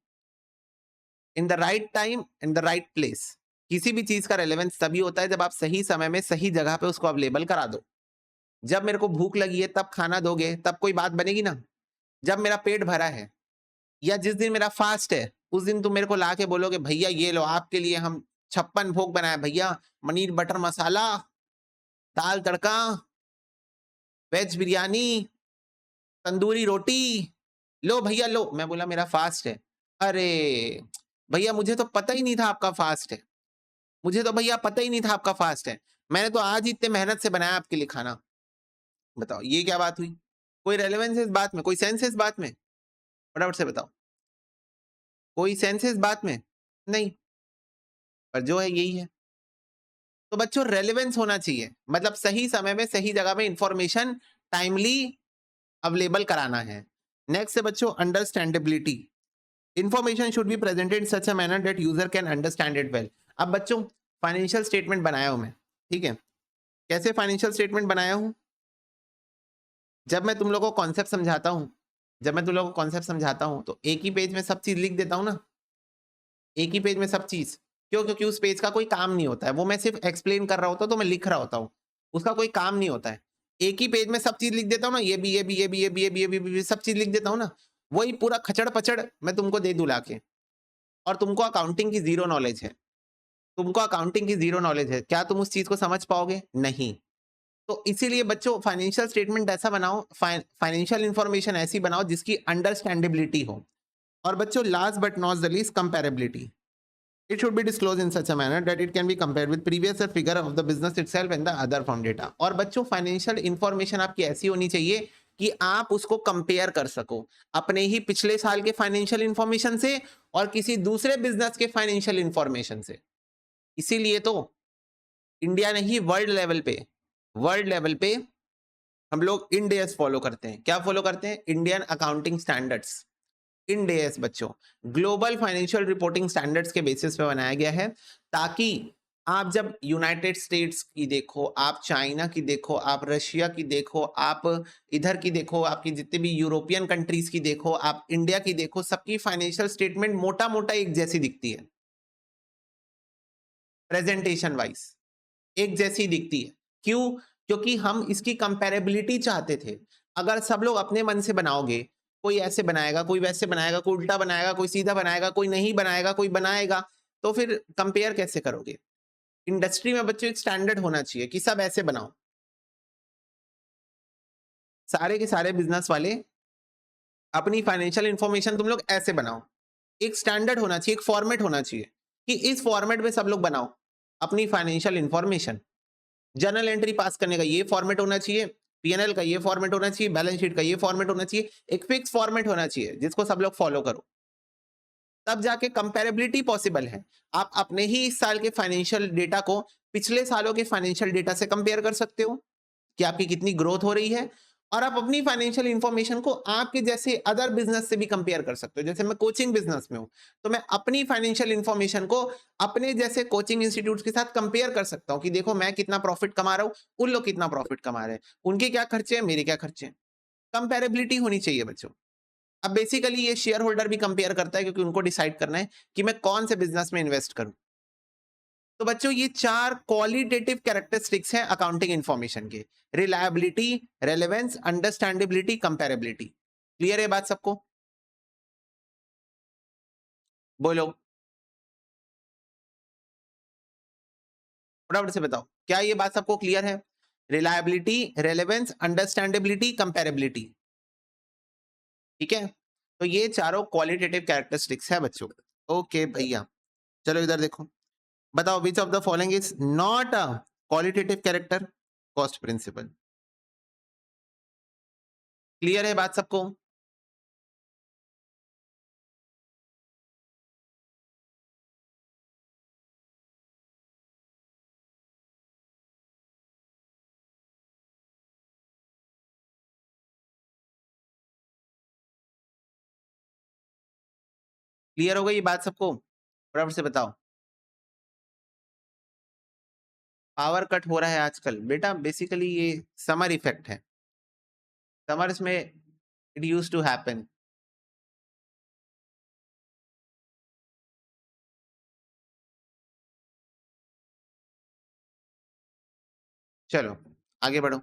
In the right time and the right place. किसी भी चीज का रेलेवेंस तभी होता है जब आप सही समय में सही जगह पे उसको अवेलेबल करा दो। जब मेरे को भूख लगी है तब खाना दोगे, तब कोई बात बनेगी ना। जब मेरा पेट भरा है, या जिस दिन मेरा फास्ट है, उस दिन तुम मेरे को ला के बोलोगे भैया ये लो आपके लिए हम 56 भोग बनाया भैया, पनीर बटर मसाला, दाल तड़का, वेज बिरयानी, तंदूरी रोटी, लो भैया लो। मैं बोला मेरा फास्ट है। अरे भैया मुझे तो पता ही नहीं था आपका फास्ट है। मुझे तो भैया पता ही नहीं था आपका फास्ट है। मैंने तो आज ही इतने मेहनत से बनाया आपके लिए खाना। बताओ ये क्या बात हुई? कोई रेलेवेंस है इस बात में? कोई सेंस है इस बात में? फटाफट से बताओ। कोई सेंस है इस बात में? नहीं। पर जो है यही है। तो बच्चों रेलेवेंस होना चाहिए, मतलब सही समय में सही जगह में इंफॉर्मेशन टाइमली अवेलेबल कराना है। नेक्स्ट है बच्चों understandability. Information should be presented in such a manner that user can understand it well. अब बच्चों फाइनेंशियल स्टेटमेंट बनाया हूं मैं, ठीक है? कैसे फाइनेंशियल स्टेटमेंट बनाया हूं? जब मैं तुम लोगों को कॉन्सेप्ट समझाता हूं, तो एक ही पेज में सब चीज लिख देता हूं ना। एक ही पेज में सब चीज। क्यों? क्योंकि उस पेज का कोई काम नहीं होता है, वो मैं सिर्फ एक्सप्लेन कर रहा होता हूँ, तो मैं लिख रहा होता हूँ, उसका कोई काम नहीं होता है। एक ही पेज में सब चीज लिख देता हूँ ना, ये भी ये भी ये भी ये भी ये भी ये भी, ये भी सब चीज लिख देता हूँ ना, वही पूरा खचड़ पचड़ मैं तुमको दे दूं लाके। और तुमको अकाउंटिंग की जीरो नॉलेज है, क्या तुम उस चीज को समझ पाओगे? नहीं। तो इसीलिए बच्चों फाइनेंशियल स्टेटमेंट ऐसा बनाओ, फाइनेंशियल इंफॉर्मेशन ऐसी बनाओ जिसकी अंडरस्टैंडेबिलिटी हो। और बच्चों last but not the least comparability. It should be disclosed in such a manner that it can be compared with previous figure of the business itself and the other firm data. और बच्चों financial information आपकी ऐसी होनी चाहिए कि आप उसको compare कर सको अपने ही पिछले साल के फाइनेंशियल इंफॉर्मेशन से और किसी दूसरे बिजनेस के फाइनेंशियल इंफॉर्मेशन से। इसीलिए तो इंडिया ने ही वर्ल्ड लेवल पे हम लोग इंड एएस फॉलो करते हैं। क्या फॉलो करते हैं? Indian accounting standards. Ind AS बच्चों ग्लोबल फाइनेंशियल रिपोर्टिंग स्टैंडर्ड्स के बेसिस पे बनाया गया है, ताकि आप जब यूनाइटेड स्टेट्स की देखो, आप चाइना की देखो, आप रशिया की देखो, आप इधर की देखो, आपकी जितने भी यूरोपियन कंट्रीज की देखो, आप इंडिया की देखो, सबकी फाइनेंशियल स्टेटमेंट मोटा मोटा एक जैसी दिखती है। प्रेजेंटेशन वाइज एक जैसी दिखती है। क्यों? क्योंकि हम इसकी कंपैरेबिलिटी चाहते थे। अगर सब लोग अपने मन से बनाओगे, कोई ऐसे बनाएगा, कोई वैसे बनाएगा, कोई उल्टा बनाएगा, कोई सीधा बनाएगा, कोई नहीं बनाएगा, कोई बनाएगा, तो फिर कंपेयर कैसे करोगे? इंडस्ट्री में बच्चों एक स्टैंडर्ड होना चाहिए कि सब ऐसे बनाओ। सारे के सारे बिजनेस वाले अपनी फाइनेंशियल इंफॉर्मेशन तुम लोग ऐसे बनाओ। एक स्टैंडर्ड होना चाहिए, एक फॉर्मेट होना चाहिए कि इस फॉर्मेट में सब लोग बनाओ अपनी फाइनेंशियल इंफॉर्मेशन। जर्नल एंट्री पास करने का ये फॉर्मेट होना चाहिए, पीएनएल का ये फॉर्मेट होना चाहिए, बैलेंस शीट का ये फॉर्मेट होना चाहिए, एक फिक्स फॉर्मेट होना चाहिए जिसको सब लोग फॉलो करो। तब जाके कंपैरेबिलिटी पॉसिबल है। आप अपने ही इस साल के फाइनेंशियल डेटा को पिछले सालों के फाइनेंशियल डेटा से कंपेयर कर सकते हो कि आपकी कितनी ग्रोथ हो रही है, और आप अपनी फाइनेंशियल इंफॉर्मेशन को आपके जैसे अदर बिजनेस से भी कंपेयर कर सकते हो। जैसे मैं कोचिंग बिजनेस में हूं, तो मैं अपनी फाइनेंशियल इंफॉर्मेशन को अपने जैसे कोचिंग इंस्टीट्यूट के साथ कंपेयर कर सकता हूं कि देखो मैं कितना प्रॉफिट कमा रहा हूं, उन लोग कितना प्रॉफिट कमा रहे हैं, उनके क्या खर्चे हैं, मेरे क्या खर्चे हैं। कंपेरेबिलिटी होनी चाहिए बच्चों। अब बेसिकली ये शेयर होल्डर भी कंपेयर करता है, क्योंकि उनको डिसाइड करना है कि मैं कौन से बिजनेस में इन्वेस्ट करूं। तो बच्चों ये 4 क्वालिटेटिव कैरेक्टरिस्टिक्स हैं अकाउंटिंग इंफॉर्मेशन के: रिलायबिलिटी, रेलेवेंस, अंडरस्टैंडेबिलिटी, कंपैरेबिलिटी। क्लियर है बात सबको? बोलो फटाफट से बताओ, क्या ये बात सबको क्लियर है? Reliability, relevance, understandability, comparability. ठीक है? तो ये चारों क्वालिटेटिव कैरेक्टरिस्टिक्स है बच्चों। ओके भैया, चलो इधर देखो। बताओ which of the following is not qualitative character, cost principle. Clear है बात सबको? क्लियर हो गई ये बात सबको? फटाफट से बताओ। पावर कट हो रहा है आजकल बेटा, बेसिकली ये समर इफेक्ट है। समर्स में इट यूज्ड टू हैपन। चलो आगे बढ़ो,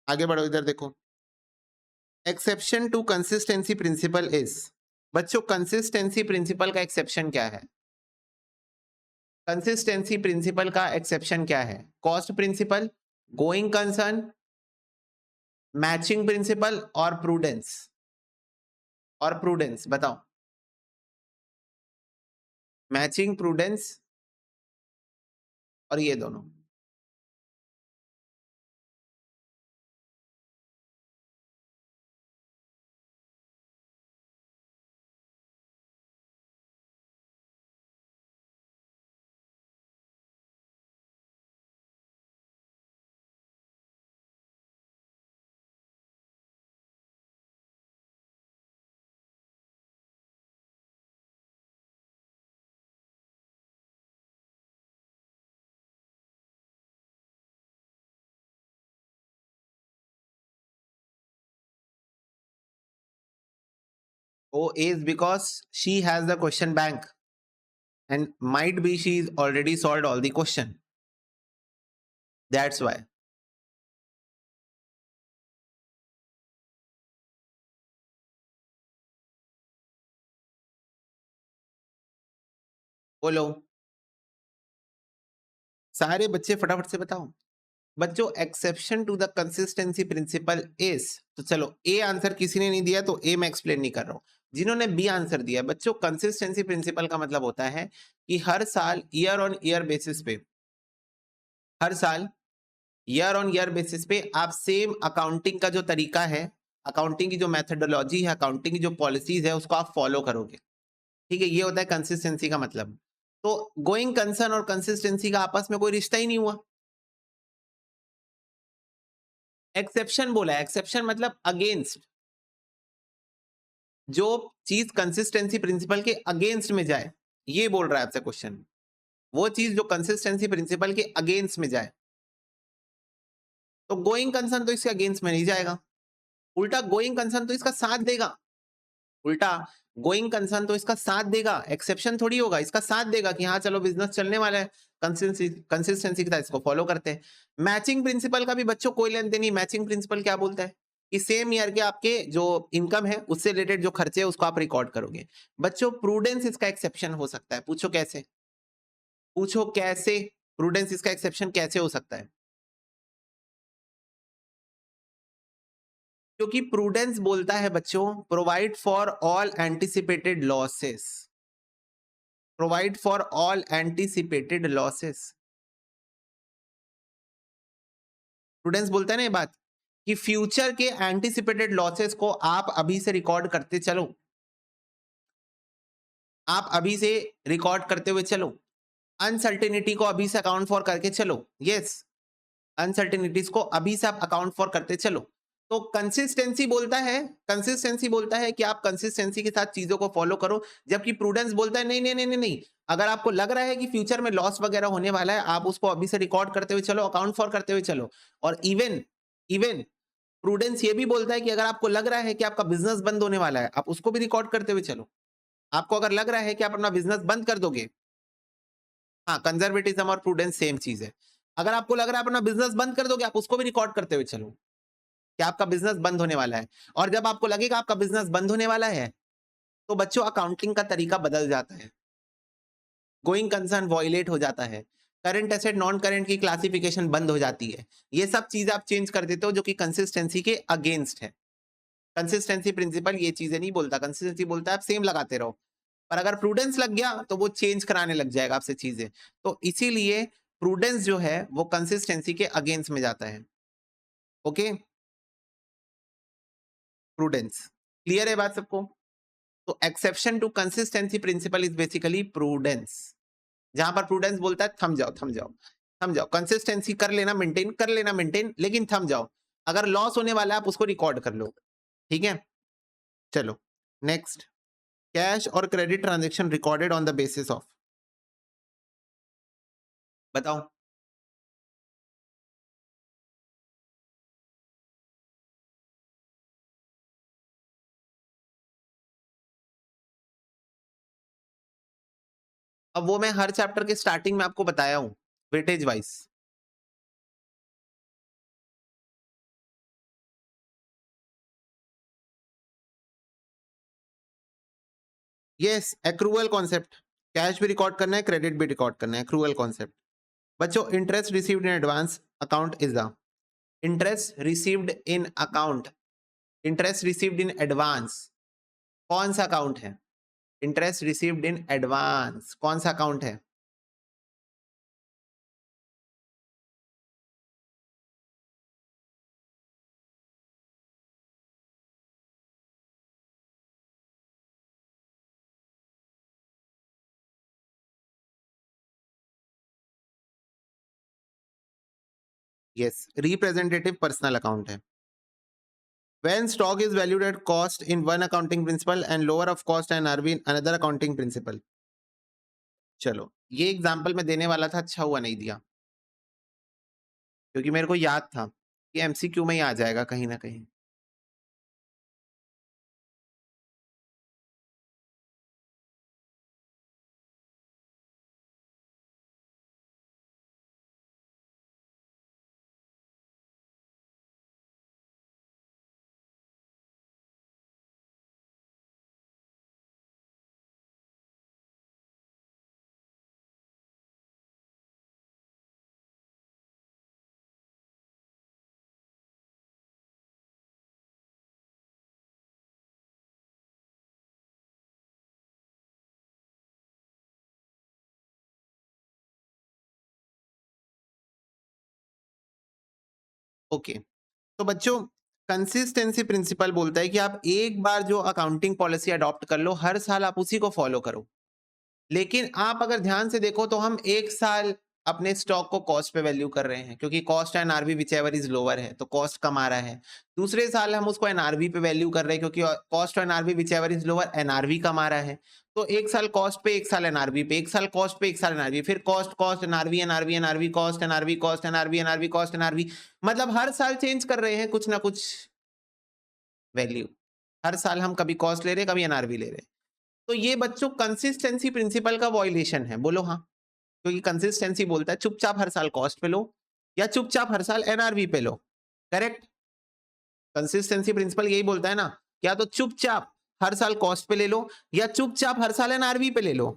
आगे बढ़ो, इधर देखो। Exception to consistency principle is, बच्चों कंसिस्टेंसी प्रिंसिपल का एक्सेप्शन क्या है? कंसिस्टेंसी प्रिंसिपल का एक्सेप्शन क्या है? Cost principle, going concern, matching principle और प्रूडेंस। और प्रूडेंस बताओ। मैचिंग, प्रूडेंस और ये दोनों। O is because she has the question bank and might be she's already solved all the question. That's why. बोलो सारे बच्चे फटाफट से बताओ। बच्चों exception to the consistency principle is, तो चलो ए आंसर किसी ने नहीं दिया तो ए मैं एक्सप्लेन नहीं कर रहा हूं। जिन्होंने बी आंसर दिया, बच्चों कंसिस्टेंसी प्रिंसिपल का मतलब होता है कि हर साल ईयर ऑन ईयर बेसिस पे, हर साल ईयर ऑन ईयर बेसिस पे आप सेम अकाउंटिंग का जो तरीका है, अकाउंटिंग की जो मेथोडोलॉजी है, अकाउंटिंग की जो पॉलिसीज है उसको आप फॉलो करोगे। ठीक है, ये होता है कंसिस्टेंसी का मतलब। तो गोइंग कंसर्न और कंसिस्टेंसी का आपस में कोई रिश्ता ही नहीं हुआ। एक्सेप्शन बोला है, एक्सेप्शन मतलब अगेंस्ट, जो चीज कंसिस्टेंसी प्रिंसिपल के अगेंस्ट में जाए, ये बोल रहा है आपसे क्वेश्चन। वो चीज जो कंसिस्टेंसी प्रिंसिपल के अगेंस्ट में जाए, तो गोइंग कंसर्न तो इसके अगेंस्ट में नहीं जाएगा, उल्टा गोइंग कंसर्न तो इसका साथ देगा। उल्टा गोइंग कंसर्न तो इसका साथ देगा, एक्सेप्शन थोड़ी होगा, इसका साथ देगा कि हाँ चलो बिजनेस चलने वाला है, कंसिस्टेंसी के साथ इसको फॉलो करते हैं। मैचिंग प्रिंसिपल का भी बच्चों कोई लेन देन नहीं। मैचिंग प्रिंसिपल क्या बोलता है कि सेम ईयर के आपके जो इनकम है उससे रिलेटेड जो खर्चे है उसको आप रिकॉर्ड करोगे। बच्चों प्रूडेंस इसका एक्सेप्शन हो सकता है, पूछो कैसे? पूछो कैसे प्रूडेंस इसका एक्सेप्शन कैसे हो सकता है? क्योंकि प्रूडेंस बोलता है बच्चों provide for all anticipated losses, provide for all anticipated losses. Prudence बोलता है ना ये बात कि फ्यूचर के एंटिसिपेटेड लॉसेस को आप अभी से रिकॉर्ड करते चलो, आप अभी से रिकॉर्ड करते हुए चलो, अनसर्टेनिटी को अभी से अकाउंट फॉर करके चलो। यस, अनसर्टेनिटीज को अभी से आप अकाउंट फॉर करते चलो। तो कंसिस्टेंसी बोलता है, कंसिस्टेंसी बोलता है कि आप कंसिस्टेंसी के साथ चीजों को फॉलो करो, जबकि प्रूडेंस बोलता है नहीं नहीं नहीं नहीं नहीं, अगर आपको लग रहा है कि फ्यूचर में लॉस वगैरह होने वाला है, आप उसको अभी से रिकॉर्ड करते हुए चलो, अकाउंट फॉर करते हुए चलो। और इवन इवन प्रूडेंस ये भी बोलता है कि अगर आपको लग रहा है कि आपका बिजनेस बंद होने वाला है, आप उसको भी रिकॉर्ड करते हुए चलो। आपको अगर लग रहा है कि आप अपना बिजनेस बंद कर दोगे, हाँ कंजर्वेटिज्म और प्रूडेंस सेम चीज है। अगर आपको लग रहा है अपना बिजनेस बंद कर दोगे, आप उसको भी रिकॉर्ड करते हुए चलो कि आपका बिजनेस बंद होने वाला है। और जब आपको लगेगा आपका बिजनेस बंद होने वाला है, तो बच्चों अकाउंटिंग का तरीका बदल जाता है, गोइंग कंसर्न वॉयलेट हो जाता है, करंट एसेट नॉन करंट की क्लासिफिकेशन बंद हो जाती है। ये सब चीज आप चेंज कर देते हो जो कि कंसिस्टेंसी के अगेंस्ट है। कंसिस्टेंसी प्रिंसिपल ये चीजें नहीं बोलता, कंसिस्टेंसी बोलता है आप सेम लगाते रहो। पर अगर प्रूडेंस लग गया तो वो चेंज कराने लग जाएगा आपसे चीजें। तो इसीलिए प्रूडेंस जो है वो कंसिस्टेंसी के अगेंस्ट में जाता है। ओके, प्रूडेंस क्लियर है बात सबको? तो exception to consistency principle is basically prudence. जहां पर प्रूडेंस बोलता है थम जाओ थम जाओ थम जाओ, कंसिस्टेंसी कर लेना मेंटेन, लेकिन थम जाओ। अगर लॉस होने वाला है आप उसको रिकॉर्ड कर लो। ठीक है, चलो नेक्स्ट। कैश और credit transaction recorded on the basis of, बताओ। अब वो मैं हर चैप्टर के स्टार्टिंग में आपको बताया हूं, weightage wise. Yes, accrual concept. Cash भी रिकॉर्ड करना है, क्रेडिट भी रिकॉर्ड करना है, एक्रूअल कॉन्सेप्ट। बच्चों, interest received in advance account is the interest received in account, interest received in advance कौन सा अकाउंट है? इंटरेस्ट रिसीव्ड इन एडवांस कौन सा अकाउंट है? यस, रिप्रेजेंटेटिव पर्सनल अकाउंट है। When stock is valued at cost in one accounting principle and lower of cost and RV in another accounting principle. चलो, ये example मैं देने वाला था, अच्छा हुआ नहीं दिया, क्योंकि मेरे को याद था कि एमसीक्यू में ही आ जाएगा कहीं ना कहीं। ओके, तो बच्चों, कंसिस्टेंसी प्रिंसिपल बोलता है कि आप एक बार जो अकाउंटिंग पॉलिसी अडॉप्ट कर लो, हर साल आप उसी को फॉलो करो। लेकिन आप अगर ध्यान से देखो तो हम एक साल अपने स्टॉक को कॉस्ट पे वैल्यू कर रहे हैं, क्योंकि cost and RV which ever is lower है, तो कॉस्ट कम आ रहा है। दूसरे साल हम उसको एनआरवी पे वैल्यू कर रहे हैं, क्योंकि cost and RV which ever is lower, NRV कम आ रहा है। तो एक साल कॉस्ट पे, एक साल एनआरवी पे, एक साल कॉस्ट पे, एक साल एनआरवी, फिर cost cost NRV NRV NRV cost NRV cost NRV NRV cost NRV, मतलब हर साल चेंज कर रहे हैं कुछ ना कुछ वैल्यू। हर साल हम कभी कॉस्ट ले रहे हैं, कभी एनआरवी ले रहे हैं। तो ये बच्चों कंसिस्टेंसी प्रिंसिपल का वॉयलेशन है, बोलो हाँ। क्योंकि कंसिस्टेंसी बोलता है चुपचाप हर साल कॉस्ट पे लो या चुपचाप हर साल एनआरवी पे लो। करेक्ट, कंसिस्टेंसी प्रिंसिपल यही बोलता है ना, या तो चुपचाप हर साल कॉस्ट पे ले लो या चुपचाप हर साल एनआरवी पे ले लो।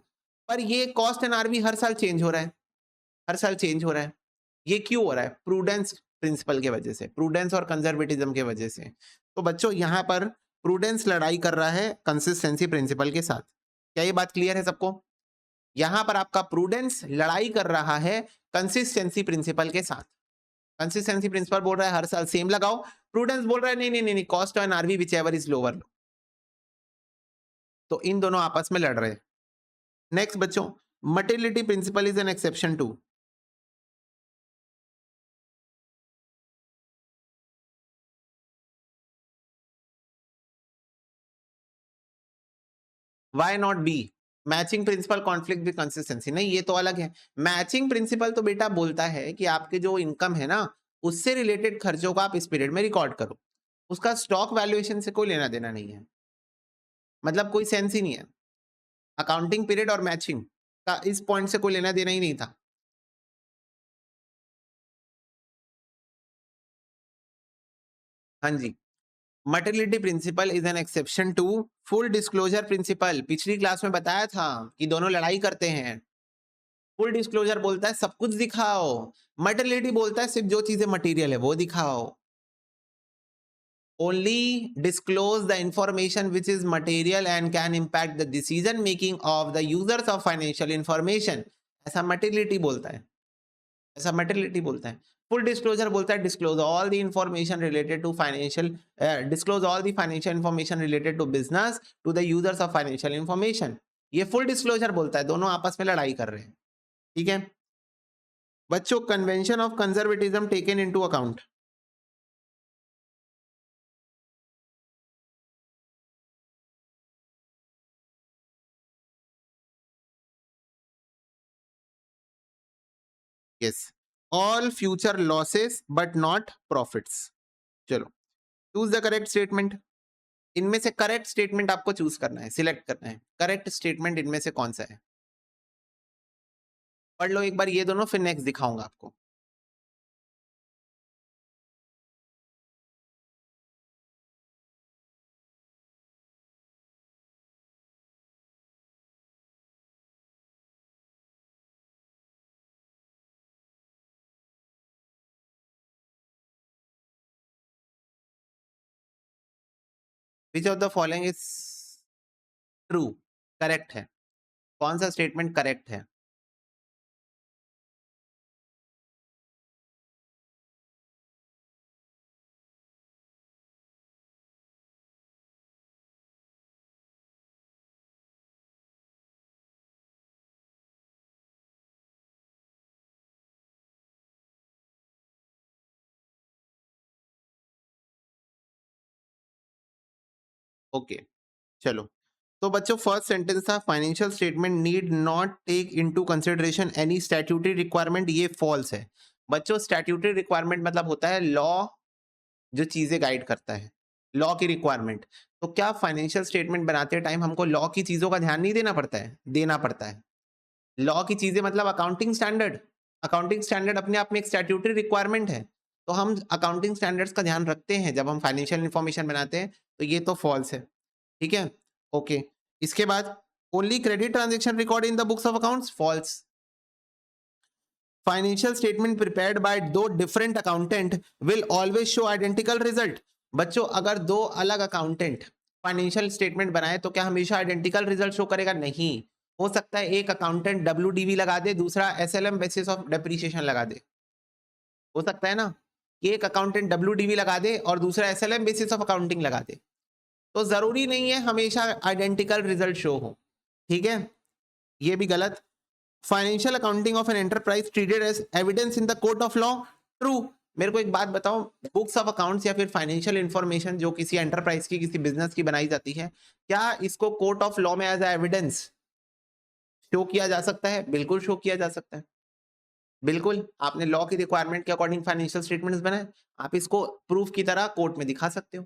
पर ये कॉस्ट एनआरवी हर साल चेंज हो रहा है, हर साल चेंज हो रहा है। ये क्यों हो रहा है? प्रूडेंस प्रिंसिपल के वजह से, प्रूडेंस और कंजर्वेटिज्म के वजह से। तो बच्चों, यहां पर प्रूडेंस लड़ाई कर रहा है कंसिस्टेंसी प्रिंसिपल के साथ। क्या ये बात क्लियर है सबको? यहां पर आपका प्रूडेंस लड़ाई कर रहा है कंसिस्टेंसी प्रिंसिपल के साथ। कंसिस्टेंसी प्रिंसिपल बोल रहा है हर साल सेम लगाओ, प्रूडेंस बोल रहा है नहीं नहीं नहीं, cost and RV which ever is lower. तो इन दोनों आपस में लड़ रहे हैं। नेक्स्ट बच्चों, materiality principle is an exception to. Why not be? Matching principle conflict with consistency, नहीं ये तो अलग है। मैचिंग प्रिंसिपल तो बेटा बोलता है कि आपके जो इनकम है ना, उससे रिलेटेड खर्चों को आप इस पीरियड में रिकॉर्ड करो, उसका स्टॉक वैल्यूएशन से कोई लेना देना नहीं है, मतलब कोई सेंस ही नहीं है। अकाउंटिंग पीरियड और मैचिंग का इस पॉइंट से कोई लेना देना ही नहीं था। हाँ जी, materiality principle is an exception to full disclosure principle. पिछली क्लास में बताया था कि दोनों लड़ाई करते हैं। फुल डिस्क्लोजर बोलता है सब कुछ दिखाओ, मटेरियलिटी बोलता है सिर्फ जो चीजें मटेरियल है वो दिखाओ। only disclose the information which is material and can impact the decision making of the users of financial information. ऐसा मटेरियलिटी बोलता है, ऐसा मटेरियलिटी बोलता है. फुल डिस्क्लोजर बोलता है disclose all the information related to financial, disclose all the financial information related to business to the users of financial information. ये full disclosure बोलता है, दोनों आपस में लड़ाई कर रहे हैं. ठीक है बच्चों, convention of conservatism taken into account. Yes, all future losses but not profits. चलो, चूज द करेक्ट स्टेटमेंट. इनमें से करेक्ट स्टेटमेंट आपको चूज करना है, सिलेक्ट करना है. करेक्ट स्टेटमेंट इनमें से कौन सा है? पढ़ लो एक बार ये दोनों, फिर नेक्स्ट दिखाऊंगा आपको. विच of the following is true? Correct है. कौन सा स्टेटमेंट करेक्ट है? ओके चलो, तो बच्चों फर्स्ट सेंटेंस था financial statement need not take into consideration any statutory requirement. ये फॉल्स है बच्चों. स्टैट्यूटरी रिक्वायरमेंट मतलब होता है लॉ, जो चीजें गाइड करता है, लॉ की रिक्वायरमेंट. तो क्या फाइनेंशियल स्टेटमेंट बनाते टाइम हमको लॉ की चीजों का ध्यान नहीं देना पड़ता है? देना पड़ता है. लॉ की चीजें मतलब अकाउंटिंग स्टैंडर्ड. अकाउंटिंग स्टैंडर्ड अपने आप में एक स्टैट्यूटरी रिक्वायरमेंट है. तो हम अकाउंटिंग स्टैंडर्ड्स का ध्यान रखते हैं जब हम फाइनेंशियल इंफॉर्मेशन बनाते हैं. तो ये तो फॉल्स है. ठीक है ओके. इसके बाद only credit transaction record in the books of accounts. False. Financial statement prepared by दो different accountant will always show identical result. बच्चों अगर दो अलग अकाउंटेंट फाइनेंशियल स्टेटमेंट बनाए तो क्या हमेशा आइडेंटिकल रिजल्ट शो करेगा? नहीं. हो सकता है एक अकाउंटेंट WDV लगा दे, दूसरा SLM बेसिस ऑफ डेप्रिसिएशन लगा दे. हो सकता है ना कि एक अकाउंटेंट WDV लगा दे और दूसरा SLM बेसिस ऑफ अकाउंटिंग लगा दे. तो जरूरी नहीं है हमेशा आइडेंटिकल रिजल्ट शो हो. ठीक है, ये भी गलत. Financial accounting of an enterprise treated as evidence in the court of law. True. मेरे को एक बात बताओ, बुक्स ऑफ अकाउंट्स या फिर फाइनेंशियल इंफॉर्मेशन जो किसी एंटरप्राइज की, किसी बिजनेस की बनाई जाती है, क्या इसको कोर्ट ऑफ लॉ में एज एविडेंस शो किया जा सकता है? बिल्कुल शो किया जा सकता है. बिल्कुल. आपने लॉ की रिक्वायरमेंट के अकॉर्डिंग फाइनेंशियल स्टेटमेंट्स बनाए, आप इसको प्रूफ की तरह कोर्ट में दिखा सकते हो.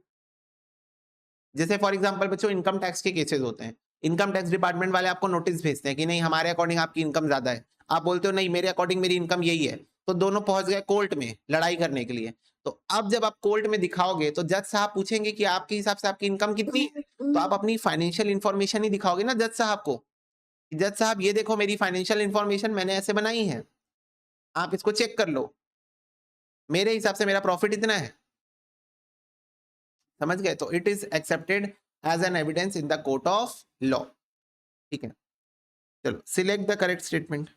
जैसे फॉर एग्जांपल बच्चों इनकम टैक्स के केसेस होते हैं. इनकम टैक्स डिपार्टमेंट वाले आपको नोटिस भेजते हैं कि नहीं हमारे अकॉर्डिंग आपकी इनकम ज्यादा है. आप बोलते हो नहीं मेरे अकॉर्डिंग मेरी इनकम यही है. तो दोनों पहुंच गए कोर्ट में लड़ाई करने के लिए. तो अब जब आप कोर्ट में दिखाओगे तो जज साहब पूछेंगे कि आपके हिसाब से आपकी इनकम कितनी है. तो आप अपनी फाइनेंशियल इंफॉर्मेशन ही दिखाओगे ना जज साहब को. जज साहब ये देखो मेरी फाइनेंशियल इंफॉर्मेशन मैंने ऐसे बनाई है, आप इसको चेक कर लो, मेरे हिसाब से मेरा प्रॉफिट इतना है. समझ गए? तो it is accepted as an evidence in the court of law. ठीक है चलो, select the correct statement.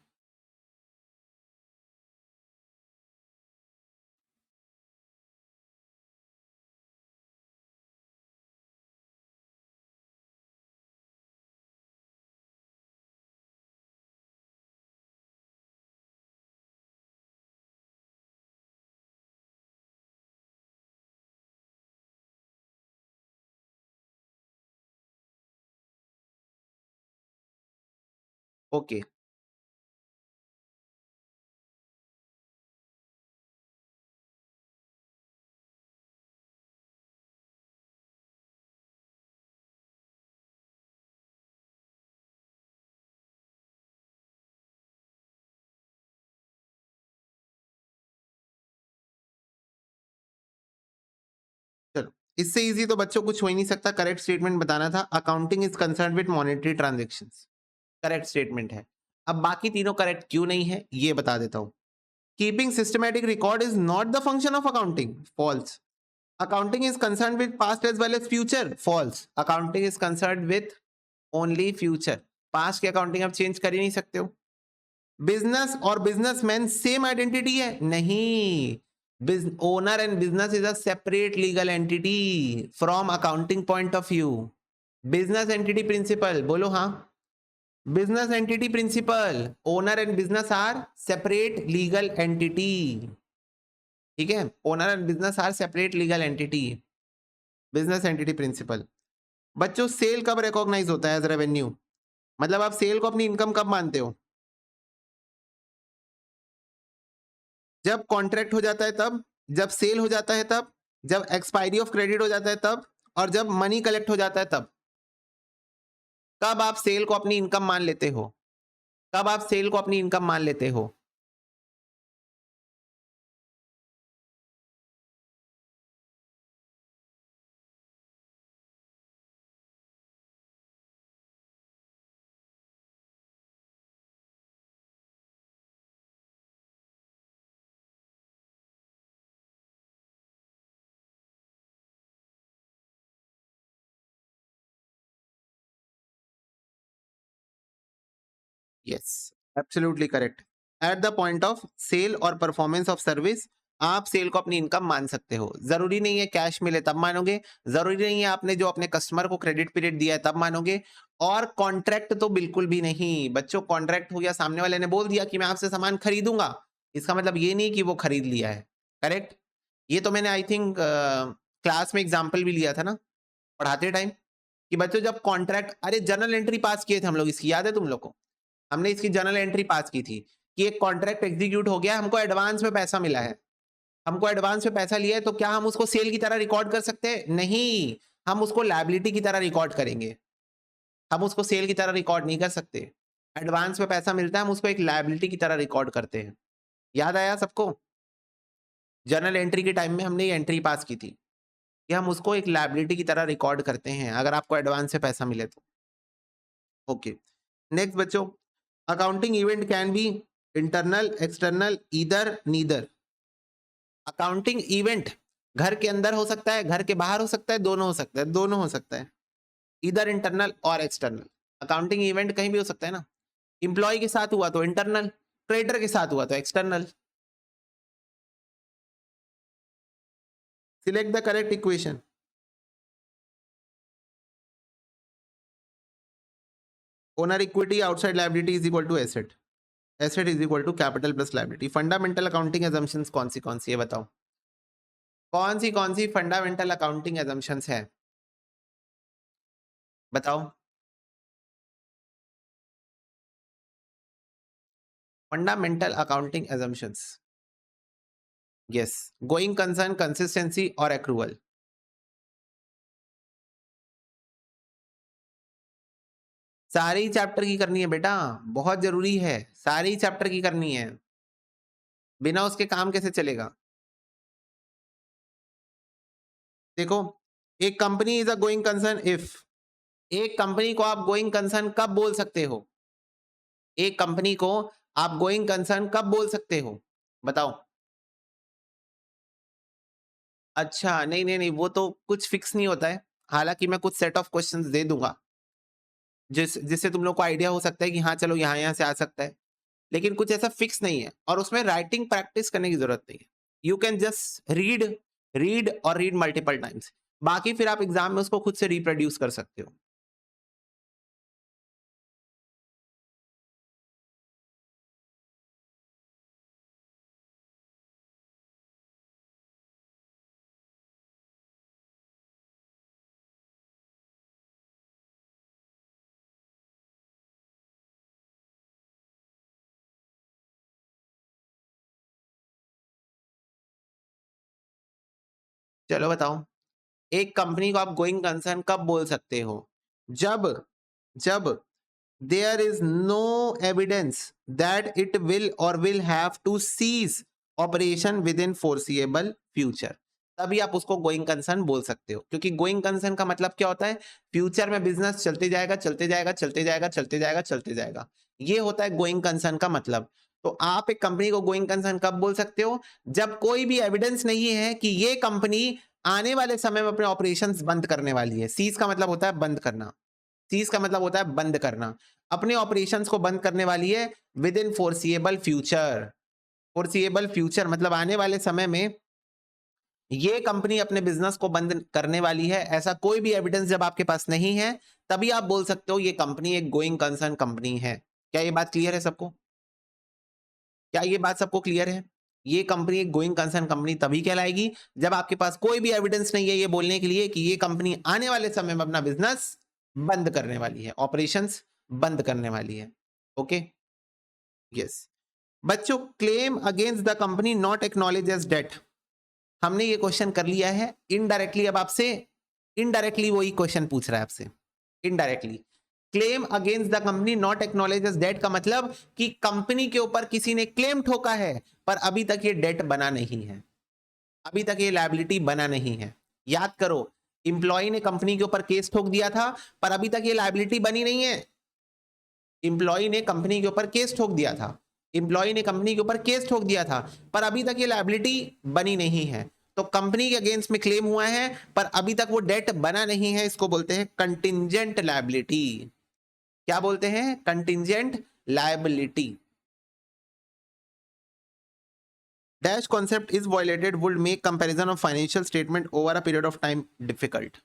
Okay चलो, इससे इजी तो बच्चों कुछ हो ही नहीं सकता. करेक्ट स्टेटमेंट बताना था. Accounting is concern with monetary transactions. Correct statement है. अब बाकी तीनों करेक्ट क्यों नहीं है ये बता देता हूं. Keeping systematic record is not the function of accounting. False. Accounting is concerned with past as well as future. False. Accounting is concerned with only future. Past की accounting आप change कर ही नहीं सकते हो. बिजनेस और बिजनेसमैन सेम आइडेंटिटी है? नहीं. Owner and business is a separate legal entity from accounting point of view. Business entity principle बोलो. हाँ, business entity principle. Owner and business are separate legal entity. ठीक है, owner and business are separate legal entity. Business entity principle. बच्चों, sale कब recognise होता है as revenue? मतलब आप सेल को अपनी इनकम कब मानते हो? जब कॉन्ट्रैक्ट हो जाता है तब, जब सेल हो जाता है तब, जब एक्सपायरी ऑफ क्रेडिट हो जाता है तब, और जब मनी कलेक्ट हो जाता है तब. कब आप सेल को अपनी इनकम मान लेते हो? कब आप सेल को अपनी इनकम मान लेते हो? Yes, absolutely correct. At the point of sale और परफॉर्मेंस ऑफ सर्विस आप सेल को अपनी इनकम मान सकते हो. जरूरी नहीं है कैश मिले तब मानोगे, जरूरी नहीं है आपने जो अपने कस्टमर को क्रेडिट पीरियड दिया है तब मानोगे, और कॉन्ट्रैक्ट तो बिल्कुल भी नहीं. बच्चों, कॉन्ट्रैक्ट हो गया, सामने वाले ने बोल दिया कि मैं आपसे सामान खरीदूंगा, इसका मतलब ये नहीं कि वो खरीद लिया है. करेक्ट. ये तो मैंने आई थिंक क्लास में एग्जाम्पल भी लिया था ना पढ़ाते टाइम, कि बच्चों जब कॉन्ट्रैक्ट, अरे जर्नल एंट्री पास किए थे हम लोग, इसकी याद है तुम लोग को? हमने इसकी जर्नल एंट्री पास की थी कि एक कॉन्ट्रैक्ट एग्जीक्यूट हो गया, हमको एडवांस में पैसा मिला है, हमको एडवांस में पैसा लिया है, तो क्या हम उसको सेल की तरह रिकॉर्ड कर सकते हैं? नहीं, हम उसको लायबिलिटी की तरह रिकॉर्ड करेंगे. हम उसको सेल की तरह रिकॉर्ड नहीं कर सकते. एडवांस में पैसा मिलता है, हम उसको एक लायबिलिटी की तरह रिकॉर्ड करते हैं. याद आया सबको? जर्नल एंट्री के टाइम में हमने ये एंट्री पास की थी कि हम उसको एक लायबिलिटी की तरह रिकॉर्ड करते हैं अगर आपको एडवांस से पैसा मिले तो. ओके, नेक्स्ट बच्चों, accounting event can be internal, external, either, neither. Accounting event घर के अंदर हो सकता है, घर के बाहर हो सकता है, दोनों हो सकता है. दोनों हो सकता है, इधर इंटरनल और एक्सटर्नल. अकाउंटिंग इवेंट कहीं भी हो सकता है ना. इंप्लॉय के साथ हुआ तो इंटरनल, ट्रेडर के साथ हुआ तो external. Select the correct equation. Owner equity outside liability is equal to asset. Asset is equal to capital plus liability. Fundamental accounting assumptions कौन सी है बताओ? कौन सी फंडामेंटल अकाउंटिंग एजम्पशंस है बताओ? Fundamental accounting assumptions. Yes, going concern, consistency और accrual. सारी chapter की करनी है बेटा, बहुत जरूरी है, सारी चैप्टर की करनी है, बिना उसके काम कैसे चलेगा? देखो, एक company is a going concern if. एक कंपनी को आप गोइंग कंसर्न कब बोल सकते हो? एक कंपनी को आप गोइंग कंसर्न कब बोल सकते हो बताओ? अच्छा, नहीं नहीं नहीं, वो तो कुछ फिक्स नहीं होता है. हालांकि मैं कुछ सेट ऑफ क्वेश्चंस दे दूंगा जिससे तुम लोग को आइडिया हो सकता है कि हाँ चलो यहाँ से आ सकता है, लेकिन कुछ ऐसा फिक्स नहीं है, और उसमें राइटिंग प्रैक्टिस करने की जरूरत नहीं है. You can just read, read और रीड मल्टीपल टाइम्स. बाकी फिर आप एग्जाम में उसको खुद से रिप्रोड्यूस कर सकते हो. चलो बताओ, एक कंपनी को आप गोइंग कंसर्न कब बोल सकते हो? जब जब there is no evidence that it will or will have to cease operation within foreseeable future. तभी आप उसको गोइंग कंसर्न बोल सकते हो, क्योंकि गोइंग कंसर्न का मतलब क्या होता है? फ्यूचर में बिजनेस चलते जाएगा, चलते जाएगा, चलते जाएगा, चलते जाएगा, चलते जाएगा. ये होता है गोइंग कंसर्न का मतलब. तो आप एक कंपनी को गोइंग कंसर्न कब बोल सकते हो? जब कोई भी एविडेंस नहीं है कि ये कंपनी आने वाले समय में अपने ऑपरेशंस बंद करने वाली है। सीज का मतलब होता है बंद करना, सीज का मतलब होता है बंद करना, अपने ऑपरेशंस को बंद करने वाली है with in foreseeable future. Foreseeable future मतलब आने वाले समय में ये कंपनी अपने बिजनेस को बंद करने वाली है। ऐसा कोई भी एविडेंस जब आपके पास नहीं है, तभी आप बोल सकते हो ये कंपनी एक गोइंग कंसर्न कंपनी है। क्या ये बात क्लियर है सबको? क्या ये बात सबको क्लियर है? ये कंपनी एक गोइंग कंसर्न कंपनी तभी कहलाएगी जब आपके पास कोई भी एविडेंस नहीं है ये बोलने के लिए कि ये कंपनी आने वाले समय में अपना बिजनेस बंद करने वाली है, ऑपरेशंस बंद करने वाली है। Okay, yes. बच्चों, claim against the company not acknowledge as debt, हमने ये क्वेश्चन कर लिया है इनडायरेक्टली। अब आपसे इनडायरेक्टली वही क्वेश्चन पूछ रहा है आपसे indirectly. Claim against the company not acknowledge as debt का मतलब कि कंपनी के ऊपर किसी ने क्लेम ठोका है पर अभी तक ये डेट बना नहीं है, अभी तक ये लायबिलिटी बना नहीं है। याद करो, इंप्लॉय ने कंपनी के ऊपर केस ठोक दिया था पर अभी तक ये लायबिलिटी बनी नहीं है। इंप्लॉय ने कंपनी के ऊपर केस ठोक दिया था, इंप्लॉय ने कंपनी के ऊपर केस ठोक दिया था पर अभी तक ये लायबिलिटी बनी नहीं है। तो कंपनी के अगेंस्ट में क्लेम हुआ है पर अभी तक वो डेट बना नहीं है, इसको बोलते हैं कंटिंजेंट लायबिलिटी। क्या बोलते हैं? Contingent liability. Dash concept is violated would make comparison of financial statement over a period of time difficult.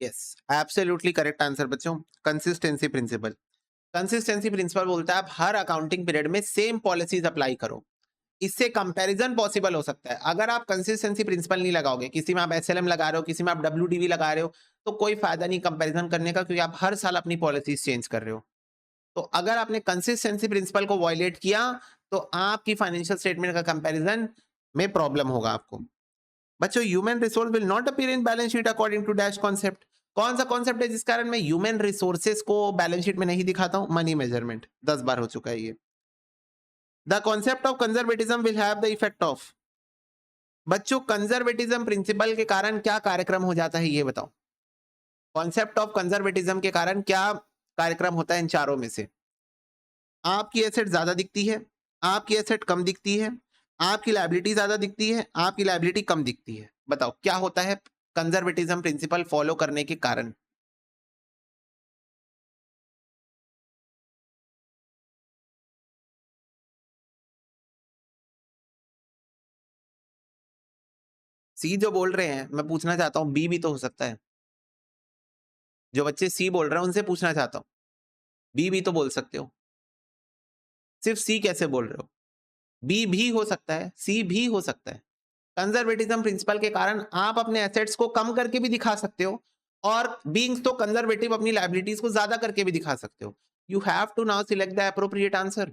Yes, absolutely correct answer बच्चों, कंसिस्टेंसी प्रिंसिपल। कंसिस्टेंसी प्रिंसिपल बोलता है आप हर अकाउंटिंग पीरियड में सेम पॉलिसीज अप्लाई करो, इससे comparison possible हो सकता है। अगर आप कंसिस्टेंसी प्रिंसिपल नहीं लगाओगे, किसी में आप एसएलएम लगा रहे हो, किसी में आप डब्ल्यूडीवी लगा रहे हो, तो कोई फायदा नहीं कंपैरिजन करने का, क्योंकि आप हर साल अपनी पॉलिसीज चेंज कर रहे हो। तो अगर आपने कंसिस्टेंसी प्रिंसिपल को वायलेट किया तो आपकी फाइनेंशियल स्टेटमेंट का कंपैरिजन में प्रॉब्लम होगा आपको। बच्चों, human resource will not appear in balance sheet according to dash concept. कौन सा कॉन्सेप्ट है जिस कारण मैं ह्यूमन रिसोर्सेस को बैलेंस शीट में नहीं दिखाता हूं? Money measurement. 10 बार हो चुका है ये। The concept of conservatism will have the effect of. बच्चों, कंजर्वेटिज्म प्रिंसिपल के कारण क्या कार्यक्रम हो जाता है ये बताओ। कॉन्सेप्ट ऑफ कंजर्वेटिज्म के कारण क्या कार्यक्रम होता है इन चारों में से? आपकी एसेट ज्यादा दिखती है, आपकी एसेट कम दिखती है, आपकी लायबिलिटी ज्यादा दिखती है, आपकी लायबिलिटी कम दिखती है। बताओ क्या होता है कंजर्वेटिज्म प्रिंसिपल फॉलो करने के कारण? सी जो बोल रहे हैं, मैं पूछना चाहता हूं, बी भी तो हो सकता है। जो बच्चे सी बोल रहे हैं उनसे पूछना चाहता हूं, बी भी तो बोल सकते हो। सिर्फ सी कैसे बोल रहे हो? बी भी हो सकता है, सी भी हो सकता है। कंजर्वेटिज्म प्रिंसिपल के कारण आप अपने एसेट्स को कम करके भी दिखा सकते हो और बीइंग तो कंजर्वेटिव अपनी लायबिलिटीज को ज्यादा करके भी दिखा सकते हो। You have to now select the appropriate answer,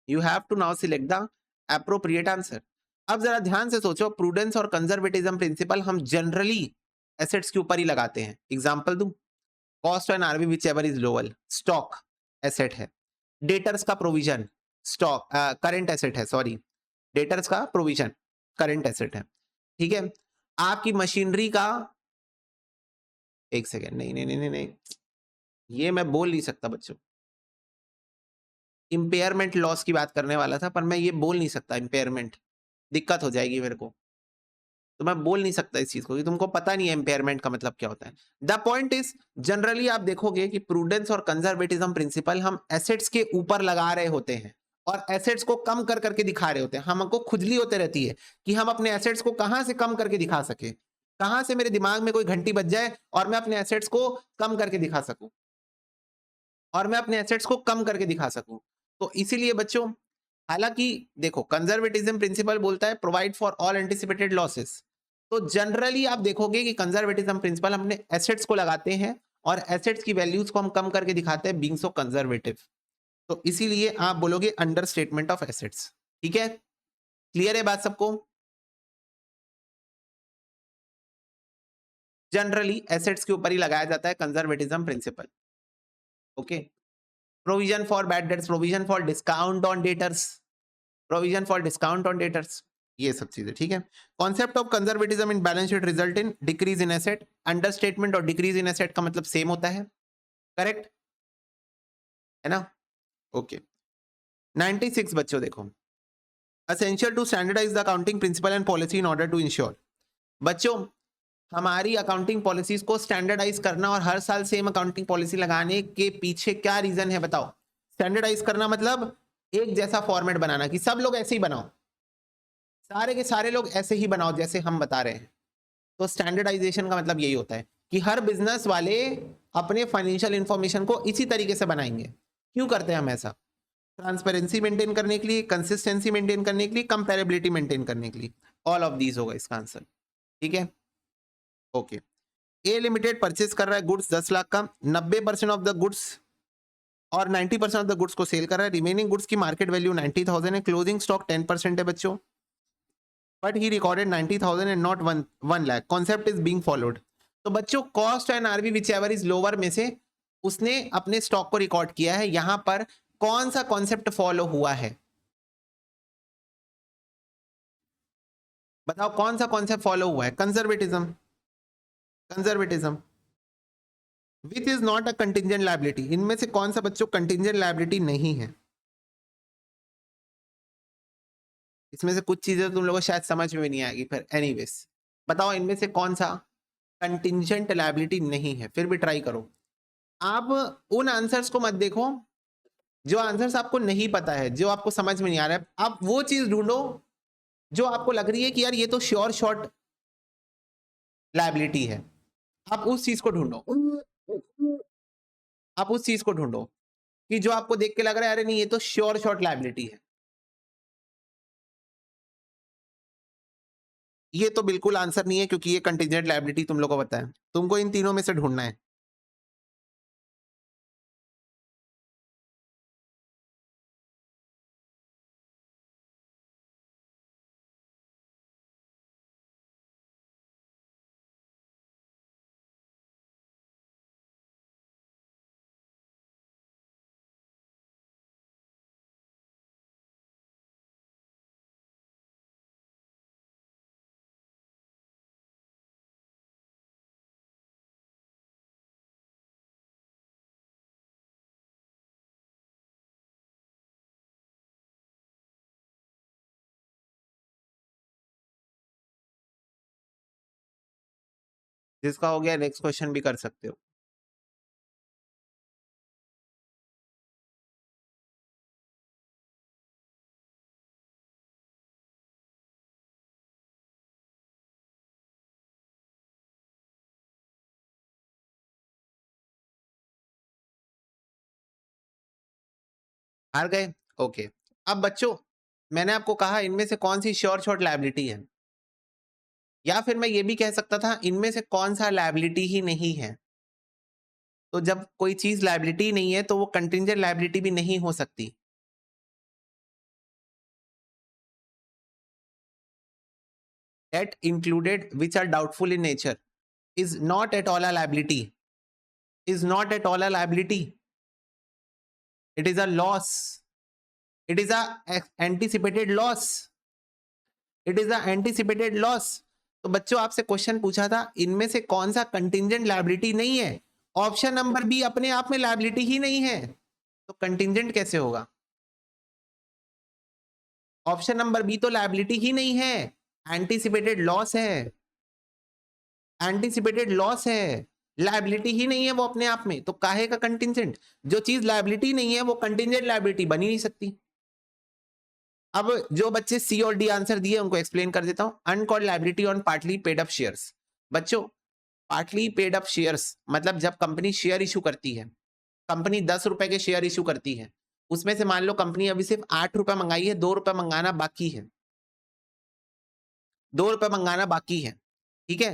you have to now select the appropriate answer. अब जरा ध्यान से सोचो, प्रूडेंस और कंजर्वेटिज्म प्रिंसिपल हम जनरली एसेट्स के ऊपर ही लगाते हैं। एग्जांपल दूं, cost and RV which ever is lower, stock asset है। डेटर्स का प्रोविजन स्टॉक करंट एसेट है, सॉरी, डेटर्स का प्रोविजन करंट एसेट है। ठीक है, आपकी मशीनरी का, एक सेकेंड, नहीं नहीं नहीं नहीं नहीं, ये मैं बोल नहीं सकता बच्चों। इंपेयरमेंट लॉस की बात करने वाला था पर मैं ये बोल नहीं सकता, इंपेयरमेंट दिक्कत हो जाएगी मेरे को, तो मैं बोल नहीं सकता इस चीज को, कि तुमको पता नहीं है इंपेयरमेंट का मतलब क्या होता है। द पॉइंट इज, जनरली आप देखोगे कि प्रूडेंस और कंजर्वेटिज्म प्रिंसिपल हम एसेट्स के ऊपर लगा रहे होते हैं और एसेट्स को कम कर करके दिखा रहे होते हैं। हमको खुजली होते रहती है कि हम अपने एसेट्स को कहां से कम करके दिखा सके, कहां से मेरे दिमाग में कोई घंटी बज जाए और मैं अपने एसेट्स को कम करके दिखा सकूं, और मैं अपने एसेट्स को कम करके दिखा सकूं। तो इसीलिए बच्चों, हालांकि देखो, कंजर्वेटिज्म प्रिंसिपल बोलता है provide for all anticipated losses, तो जनरली आप देखोगे कि कंजर्वेटिज्म प्रिंसिपल हमने एसेट्स को लगाते हैं और एसेट्स की वैल्यूज को हम कम करके दिखाते हैं, बीइंग सो कंजर्वेटिव। तो इसीलिए आप बोलोगे अंडर स्टेटमेंट ऑफ एसेट्स। ठीक है, क्लियर है बात सबको? जनरली एसेट्स के ऊपर ही लगाया जाता है conservatism principle. Okay, provision for bad debts, provision for discount on debtors, provision for discount on debtors, ये सब चीजें, ठीक है। Concept of conservatism in balance sheet result in decrease in asset. Understatement और डिक्रीज इन एसेट का मतलब same होता है, करेक्ट है ना? ओके, 96 बच्चों देखो, essential to standardise the accounting principle and policy in order to ensure. बच्चों, हमारी अकाउंटिंग पॉलिसीज को स्टैंडर्डाइज करना और हर साल सेम अकाउंटिंग पॉलिसी लगाने के पीछे क्या रीजन है बताओ? स्टैंडर्डाइज करना मतलब एक जैसा फॉर्मेट बनाना कि सब लोग ऐसे ही बनाओ, सारे के सारे लोग ऐसे ही बनाओ जैसे हम बता रहे हैं। तो स्टैंडर्डाइजेशन का मतलब यही होता है कि हर बिजनेस वाले अपने फाइनेंशियल इंफॉर्मेशन को इसी तरीके से बनाएंगे। क्यों करते हैं हम ऐसा? ट्रांसपेरेंसी मेंटेन करने के लिए, कंसिस्टेंसी मेंटेन करने के लिए, कंपेरेबिलिटी मेंटेन करने के लिए। ऑल ऑफ दीज होगा इसका आंसर, ठीक है। ओके, ए लिमिटेड परचेज कर रहा है गुड्स 10 लाख का, 90% ऑफ द गुड्स और 90% ऑफ द गुड्स को सेल कर रहा है। रिमेनिंग गुड्स की मार्केट वैल्यू 90,000 है, क्लोजिंग स्टॉक 10% है बच्चों, but he recorded 90,000 and not 1 lakh. Concept is being followed. तो बच्चों cost and RV which ever is lower में से उसने अपने स्टॉक को रिकॉर्ड किया है। यहां पर कौन सा कॉन्सेप्ट फॉलो हुआ है बताओ? कौन सा कॉन्सेप्ट फॉलो हुआ है? Conservatism, conservatism which is not a contingent liability. इनमें से कौन सा बच्चों कंटिंजेंट लायबिलिटी नहीं है? इसमें से कुछ चीजें तुम लोगों को शायद समझ में नहीं आएगी, फिर एनीवेज बताओ इनमें से कौन सा कंटिंजेंट लायबिलिटी नहीं है? फिर भी ट्राई करो। आप उन आंसर्स को मत देखो जो आंसर्स आपको नहीं पता है, जो आपको समझ में नहीं आ रहा है। आप वो चीज ढूंढो जो आपको लग रही है कि यार ये तो श्योर शॉर्ट लायबिलिटी है। आप उस चीज को ढूंढो, आप उस चीज को ढूंढो कि जो आपको देख के लग रहा है अरे नहीं ये तो श्योर शॉर्ट लायबिलिटी है। ये तो बिल्कुल आंसर नहीं है क्योंकि ये कंटिंजेंट लायबिलिटी तुम लोगों को पता है। तुमको इन तीनों में से ढूंढना है। जिसका हो गया नेक्स्ट क्वेश्चन भी कर सकते हो। हार गए? ओके। अब बच्चों मैंने आपको कहा इनमें से कौन सी श्योर शॉर्ट लायबिलिटी है, या फिर मैं ये भी कह सकता था इनमें से कौन सा लायबिलिटी ही नहीं है। तो जब कोई चीज लायबिलिटी नहीं है तो वो कंटिंजेंट लायबिलिटी भी नहीं हो सकती। Debt included which are doubtful in nature is not at all a liability, is not at all a liability. It is a loss. It is a anticipated loss. It is a anticipated loss. तो बच्चों आपसे question पूछा था इनमें से कौन सा contingent liability नहीं है। ऑप्शन नंबर बी अपने आप में लायबिलिटी ही नहीं है, तो कंटिंजेंट कैसे होगा? ऑप्शन नंबर बी तो लायबिलिटी ही नहीं है, एंटीसिपेटेड लॉस है, एंटीसिपेटेड लॉस है, लायबिलिटी ही नहीं है वो अपने आप में। तो काहे का कंटिंजेंट? जो चीज लायबिलिटी नहीं है वो कंटिंजेंट लायबिलिटी बन ही नहीं सकती। अब जो बच्चे सी और डी आंसर दिए उनको एक्सप्लेन कर देता हूं। Uncalled liability on partly paid up shares. बच्चों पार्टली पेड अप शेयर्स मतलब जब कंपनी शेयर इशू करती है, कंपनी 10 रुपए के शेयर इशू करती है, उसमें से मान लो कंपनी अभी सिर्फ 8 रुपए मंगाई है, 2 रुपए मंगाना बाकी है, 2 रुपए मंगाना बाकी है, ठीक है।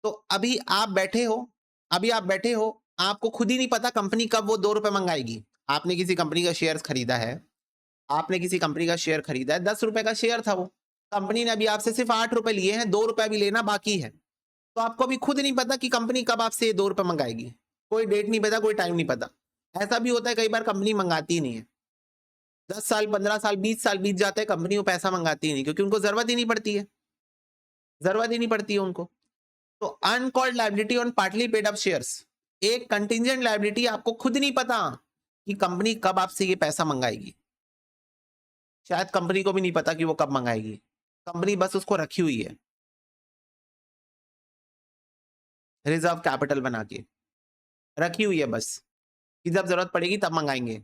तो अभी आप बैठे हो, अभी आप बैठे हो, आपको खुद ही नहीं पता कंपनी कब वो 2 रुपए मंगाएगी। आपने किसी कंपनी का शेयर खरीदा है, आपने किसी कंपनी का शेयर खरीदा है, 10 रुपए का शेयर था वो, कंपनी ने अभी आपसे सिर्फ 8 रुपए लिए हैं, 2 रुपए भी लेना बाकी है, तो आपको अभी खुद नहीं पता कि कंपनी कब आपसे ये 2 रुपए मंगाएगी। कोई डेट नहीं पता, कोई टाइम नहीं पता। ऐसा भी होता है कई बार कंपनी मंगाती ही नहीं है। 10 साल, 15 साल, 20 साल बीत जाते हैं, कंपनी वो पैसा मंगाती ही नहीं, क्योंकि उनको ज़रूरत ही नहीं पड़ती है। ज़रूरत ही नहीं पड़ती है उनको। तो uncalled liability on partly paid up shares, एक कंटिंजेंट लायबिलिटी, आपको खुद नहीं पता कि कंपनी कब आपसे ये पैसा मंगाएगी। शायद कंपनी को भी नहीं पता कि वो कब मंगाएगी। कंपनी बस उसको रखी हुई है रिजर्व कैपिटल बना के, रखी हुई है बस कि जब जरूरत पड़ेगी तब मंगाएंगे।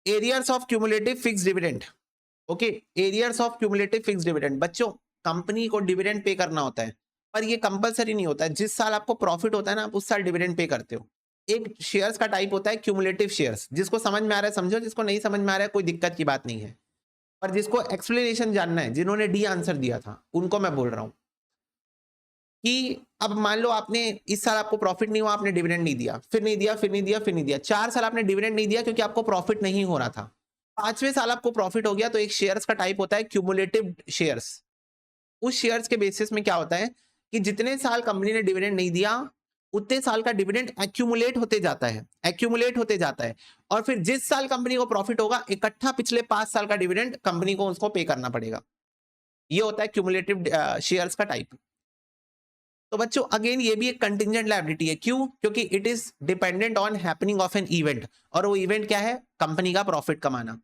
Arrears of cumulative fixed dividend, okay, arrears of cumulative fixed dividend. बच्चों, कंपनी को डिविडेंड पे करना होता है, पर ये कंपलसरी नहीं होता है। जिस साल आपको प्रॉफिट होता है ना, आप उस साल डिविडेंड पे करते हो। एक शेयर्स का टाइप होता है क्यूमुलेटिव शेयर्स। जिसको समझ में आ रहा है समझो, जिसको नहीं समझ में आ रहा है कोई दिक्कत की बात नहीं है, पर जिसको एक्सप्लेनेशन जानना है, जिन्होंने डी आंसर दिया था, उनको मैं बोल रहा हूं कि अब मान लो आपने इस साल आपको प्रॉफिट नहीं हुआ, आपने डिविडेंड नहीं दिया, फिर नहीं दिया, फिर नहीं दिया, फिर नहीं दिया, 4 साल आपने डिविडेंड नहीं दिया क्योंकि आपको प्रॉफिट नहीं हो रहा था। 5वें साल आपको प्रॉफिट हो गया, तो एक शेयर्स का टाइप होता है क्यूमुलेटिव शेयर्स। उस शेयर्स के बेसिस में क्या होता है कि जितने साल कंपनी ने डिविडेंड नहीं दिया, उतने साल का डिविडेंड एक्यूमुलेट होते जाता है, एक्यूमुलेट होते जाता है, और फिर जिस साल कंपनी को प्रॉफिट होगा, इकट्ठा पिछले 5 साल का डिविडेंड कंपनी को उसको पे करना पड़ेगा। ये होता है क्यूमुलेटिव शेयर्स का टाइप। तो बच्चों अगेन ये भी एक कंटिंजेंट लायबिलिटी है। क्यों? क्योंकि it is dependent on happening of an event, और वो इवेंट क्या है? कंपनी का प्रॉफिट कमाना।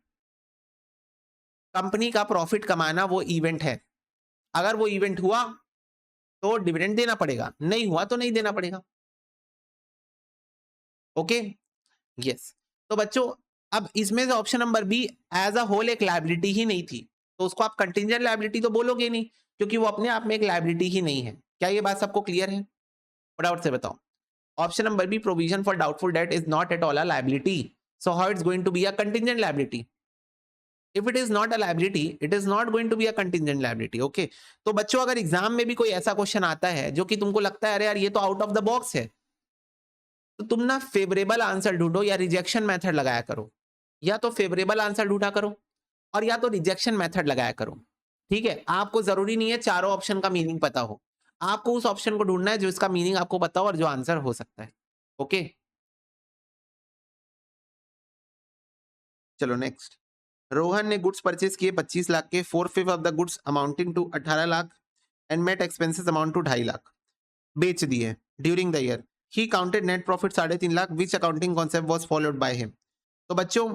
कंपनी का प्रॉफिट कमाना वो इवेंट है। अगर वो इवेंट हुआ तो डिविडेंड देना पड़ेगा, नहीं हुआ तो नहीं देना पड़ेगा। Okay, yes. तो बच्चों अब इसमें से option number B as a whole एक लायबिलिटी ही नहीं थी, तो उसको आप कंटिंजेंट लायबिलिटी तो बोलोगे नहीं, क्योंकि वो अपने आप में एक लायबिलिटी ही नहीं है। क्या ये बात सबको क्लियर है? फटाफट से बताओ। Option number B, provision for doubtful debt is not at all a liability. So how it's going to be a contingent liability? If it is not a liability, it is not going to be a contingent liability. Okay. तो बच्चों अगर exam में भी कोई ऐसा question आता है जो कि तुमको लगता है अरे यार ये तो आउट ऑफ द बॉक्स है, तो तुम ना फेवरेबल आंसर ढूंढो या रिजेक्शन मेथड लगाया करो। या तो फेवरेबल आंसर ढूंढा करो और या तो रिजेक्शन मेथड लगाया करो। ठीक है, आपको जरूरी नहीं है चारों ऑप्शन का मीनिंग पता हो, आपको उस ऑप्शन को ढूंढना है जो इसका मीनिंग आपको पता हो और जो आंसर हो सकता है। ओके, चलो नेक्स्ट। रोहन ने गुड्स परचेज किए 25 लाख के, 4/5 of the goods amounting to 18 lakh and met expenses amount to 2.5 lakh बेच दिए during the year. He counted net profit 3.5 lakh, which accounting concept was followed by him. तो बच्चों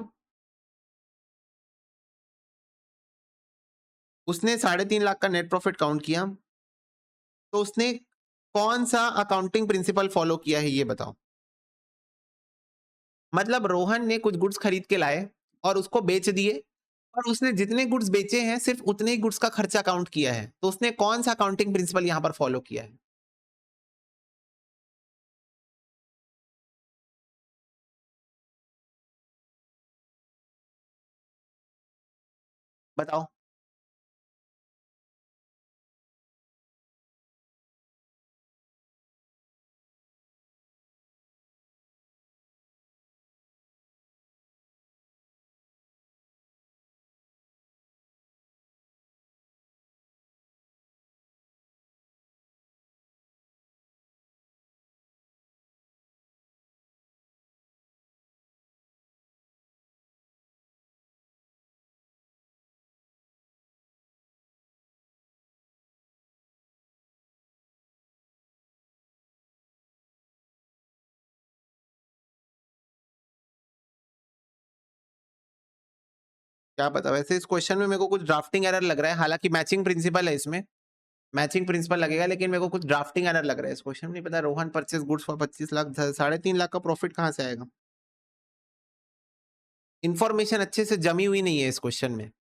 उसने 3.5 लाख का नेट प्रॉफिट काउंट किया, तो उसने कौन सा अकाउंटिंग प्रिंसिपल फॉलो किया है ये बताओ। मतलब रोहन ने कुछ गुड्स खरीद के लाए और उसको बेच दिए, और उसने जितने गुड्स बेचे हैं सिर्फ उतने ही गुड्स का खर्चा काउंट किया है, तो उसने कौन सा अकाउंटिंग प्रिंसिपल यहां पर फॉलो किया है? बताओ। क्या पता, वैसे इस क्वेश्चन में मेरे को कुछ ड्राफ्टिंग एरर लग रहा है, हालांकि मैचिंग प्रिंसिपल है इसमें, मैचिंग प्रिंसिपल लगेगा, लेकिन मेरे को कुछ ड्राफ्टिंग एरर लग रहा है इस क्वेश्चन में। नहीं पता Rohan purchase goods for 25 lakh, 3.5 lakh का प्रॉफिट कहां से आएगा? इंफॉर्मेशन अच्छे से जमी हुई नहीं है इस क्वेश्चन में।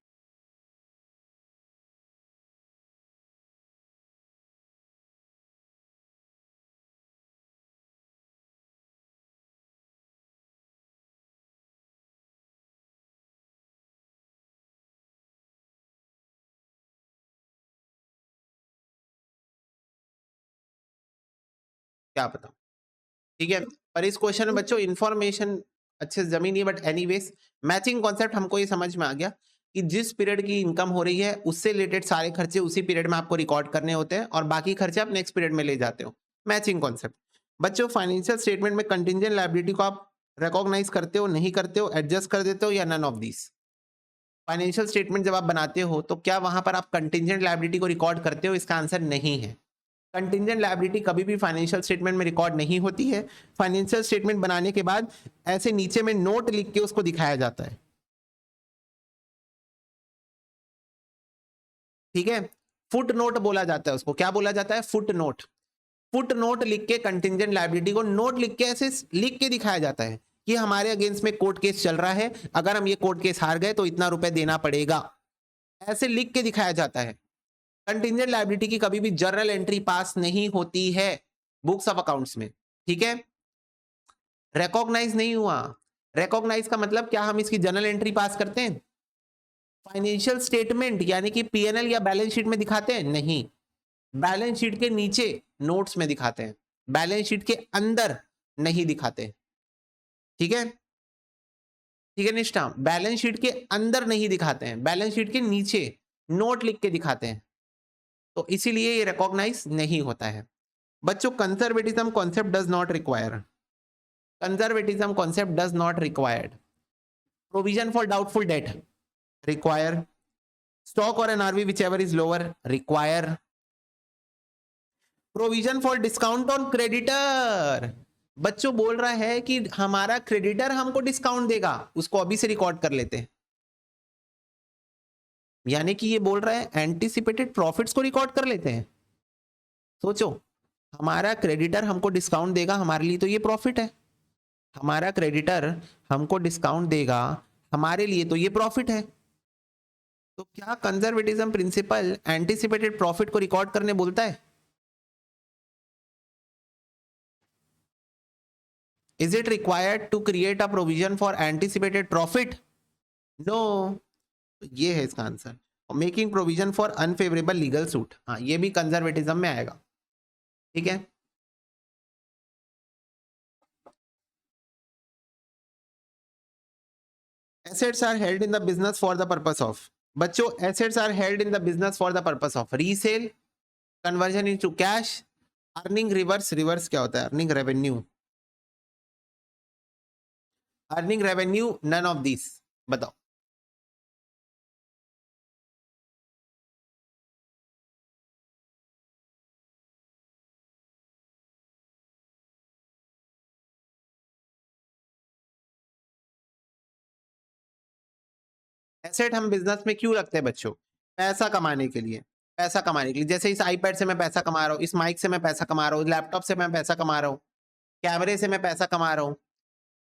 क्या पता, ठीक है। पर इस क्वेश्चन में बच्चों इंफॉर्मेशन अच्छे से जमी नहीं है, बट एनीवेज मैचिंग कॉन्सेप्ट हमको ये समझ में आ गया कि जिस पीरियड की इनकम हो रही है उससे रिलेटेड सारे खर्चे उसी पीरियड में आपको रिकॉर्ड करने होते हैं और बाकी खर्चे आप नेक्स्ट पीरियड में ले जाते हो। Matching concept. बच्चों फाइनेंशियल स्टेटमेंट में कंटिंजेंट लायबिलिटी को आप रिकॉग्नाइज करते हो, नहीं करते हो, एडजस्ट कर देते हो या none of this? Financial statement जब आप बनाते हो तो क्या वहां पर आप कंटिंजेंट लायबिलिटी को रिकॉर्ड करते हो? इसका आंसर नहीं है। कंटिंजेंट लायबिलिटी कभी भी फाइनेंशियल स्टेटमेंट में रिकॉर्ड नहीं होती है। फाइनेंशियल स्टेटमेंट बनाने के बाद ऐसे नीचे में नोट लिख के उसको दिखाया जाता है। ठीक है, फुट नोट बोला जाता है उसको। क्या बोला जाता है? Foot note. फुट नोट लिख के कंटिंजेंट लायबिलिटी को नोट लिख के ऐसे लिख के दिखाया जाता है कि हमारे अगेंस्ट में कोर्ट केस चल रहा है, अगर हम ये कोर्ट केस हार गए तो इतना रुपए देना पड़ेगा, ऐसे लिख के दिखाया जाता है। कंटिंजेंट लायबिलिटी की कभी भी जर्नल एंट्री पास नहीं होती है बुक्स ऑफ अकाउंट्स में। ठीक है, रिकॉग्नाइज नहीं हुआ। रिकॉग्नाइज का मतलब क्या हम इसकी जर्नल एंट्री पास करते हैं? फाइनेंशियल स्टेटमेंट यानी कि पीएनएल या बैलेंस शीट में दिखाते हैं? नहीं, बैलेंस शीट के नीचे नोट्स में दिखाते हैं, बैलेंस शीट के अंदर नहीं दिखाते। ठीक है, ठीक है निष्ठा, बैलेंस शीट के अंदर नहीं दिखाते हैं, बैलेंस शीट के नीचे नोट लिख के दिखाते हैं, तो इसीलिए ये रिकॉग्नाइज नहीं होता है। बच्चों conservatism concept does not require, conservatism concept does not required. Provision for doubtful debt require, stock और NRV which ever is lower require, provision for discount on creditor. बच्चों बोल रहा है कि हमारा क्रेडिटर हमको डिस्काउंट देगा, उसको अभी से रिकॉर्ड कर लेते हैं। यानी कि ये बोल रहा है एंटीसिपेटेड प्रॉफिट्स को रिकॉर्ड कर लेते हैं। सोचो, हमारा क्रेडिटर हमको डिस्काउंट देगा, हमारे लिए तो ये प्रॉफिट है। हमारा क्रेडिटर हमको डिस्काउंट देगा, हमारे लिए तो ये प्रॉफिट है। तो क्या कंजर्वेटिज्म प्रिंसिपल एंटीसिपेटेड प्रॉफिट को रिकॉर्ड करने बोलता है? Is it required to create a provision for anticipated profit? No. ये है इसका answer. Making provision for unfavourable legal suit, हाँ ये भी कंजर्वेटिज्म में आएगा। ठीक है, assets are held in the business for the purpose of, बच्चों assets are held in the business for the purpose of resale, conversion into cash, earning reverse, reverse क्या होता है? Earning revenue, earning revenue, none of this. बताओ। Asset हम business में क्यों रखते हैं बच्चों? पैसा कमाने के लिए, पैसा कमाने के लिए। जैसे इस आईपैड से मैं पैसा कमा रहा हूँ, इस माइक से मैं पैसा कमा रहा हूँ, लैपटॉप से मैं पैसा कमा रहा हूँ, कैमरे से मैं पैसा कमा रहा हूँ।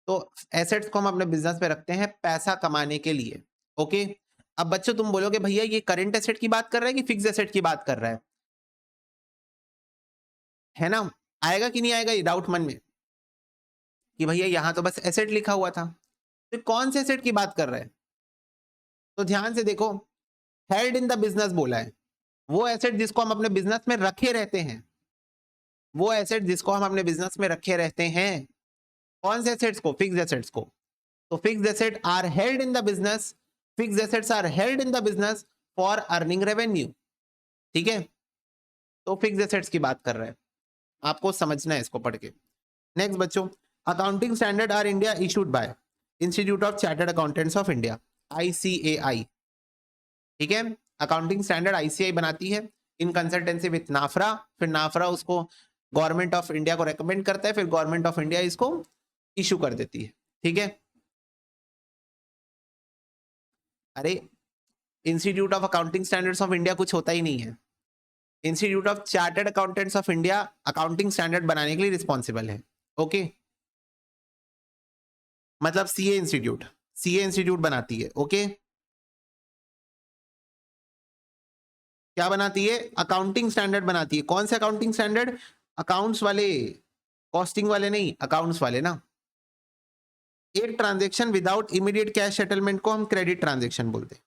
तो एसेट्स को हम अपने बिजनेस में रखते हैं पैसा कमाने के लिए। ओके, अब बच्चों तुम बोलोगे भैया ये करंट एसेट की बात कर रहा है कि फिक्स एसेट की बात कर रहा है ना? आएगा कि नहीं आएगा ये डाउट मन में कि भैया यहाँ तो बस एसेट लिखा हुआ था, तो कौन से एसेट की बात कर रहा है? तो ध्यान से देखो, हेल्ड इन द बिजनेस बोला है, वो एसेट जिसको हम अपने बिजनेस में रखे रहते हैं, वो एसेट जिसको हम अपने बिजनेस में रखे रहते हैं। कौन से एसेट्स को? फिक्स एसेट्स को। तो fix asset are held in the business, fix assets are held in the business for earning revenue. ठीक है, तो फिक्स एसेट्स की बात कर रहे हैं, आपको समझना है इसको पढ़ के। नेक्स्ट बच्चों, accounting standard R India issued by institute of chartered accountants of India, ICAI। ठीक है, अकाउंटिंग स्टैंडर्ड ICAI बनाती है इन कंसल्टेंसी विथ नाफरा, फिर नाफरा उसको गवर्नमेंट ऑफ इंडिया को रेकमेंड करता है, फिर गवर्नमेंट ऑफ इंडिया इसको इशू कर देती है। ठीक है, अरे institute of accounting standards of India कुछ होता ही नहीं है। Institute of chartered accountants of India accounting standard बनाने के लिए रिस्पॉन्सिबल है। ओके, मतलब सीए इंस्टीट्यूट बनाती है। ओके, क्या बनाती है? अकाउंटिंग स्टैंडर्ड बनाती है। कौन से अकाउंटिंग स्टैंडर्ड? अकाउंट्स वाले, कॉस्टिंग वाले नहीं, अकाउंट्स वाले ना। एक transaction without immediate cash settlement को हम क्रेडिट ट्रांजेक्शन बोलते हैं।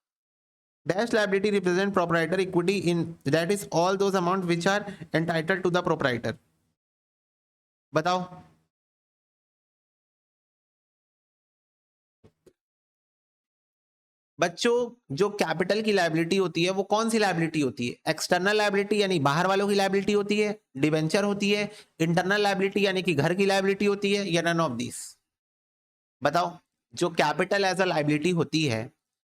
Dash liability represent proprietor equity in that is all those amount which are entitled to the proprietor. बताओ। बच्चों जो कैपिटल की लायबिलिटी होती है वो कौन सी लायबिलिटी होती है? एक्सटर्नल लायबिलिटी यानी बाहर वालों की लायबिलिटी होती है, डिबेंचर होती है, इंटरनल लायबिलिटी यानी कि घर की लायबिलिटी होती है, या नन ऑफ दिस? बताओ। जो कैपिटल एज अ लायबिलिटी होती है,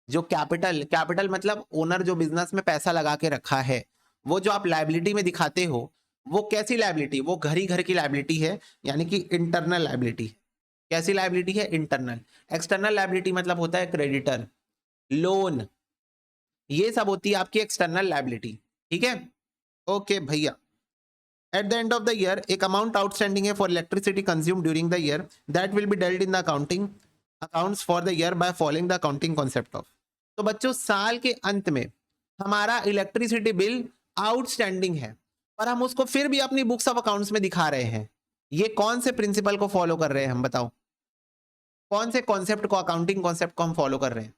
जो कैपिटल मतलब ओनर जो बिजनेस में पैसा लगा के रखा है, वो जो आप लायबिलिटी में दिखाते हो वो कैसी लायबिलिटी? वो घर की लायबिलिटी है, यानी कि इंटरनल लायबिलिटी। कैसी लायबिलिटी है? इंटरनल। एक्सटर्नल लायबिलिटी मतलब होता है क्रेडिटर, लोन, ये सब होती है आपकी एक्सटर्नल लायबिलिटी। ठीक है, ओके भैया। At the end of the year एक अमाउंट आउटस्टैंडिंग है for electricity consume during the year that will be dealt in the accounting accounts for the year by following the accounting concept of. तो बच्चों साल के अंत में हमारा electricity bill outstanding है, पर हम उसको फिर भी अपनी बुक्स ऑफ अकाउंट्स में दिखा रहे हैं। ये कौन से प्रिंसिपल को फॉलो कर रहे हैं हम? बताओ कौन से कॉन्सेप्ट को, अकाउंटिंग कॉन्सेप्ट को हम फॉलो कर रहे हैं?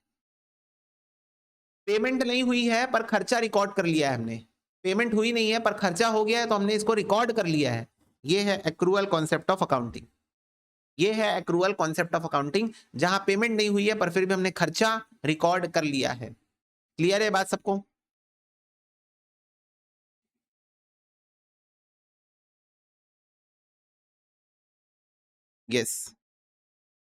पेमेंट नहीं हुई है पर खर्चा रिकॉर्ड कर लिया है हमने। पेमेंट हुई नहीं है पर खर्चा हो गया है तो हमने इसको रिकॉर्ड कर लिया है। ये है एक्रूअल कॉन्सेप्ट ऑफ अकाउंटिंग। ये है एक्रूअल कॉन्सेप्ट ऑफ अकाउंटिंग, जहां पेमेंट नहीं हुई है पर फिर भी हमने खर्चा रिकॉर्ड कर लिया है। क्लियर है बात सबको? यस।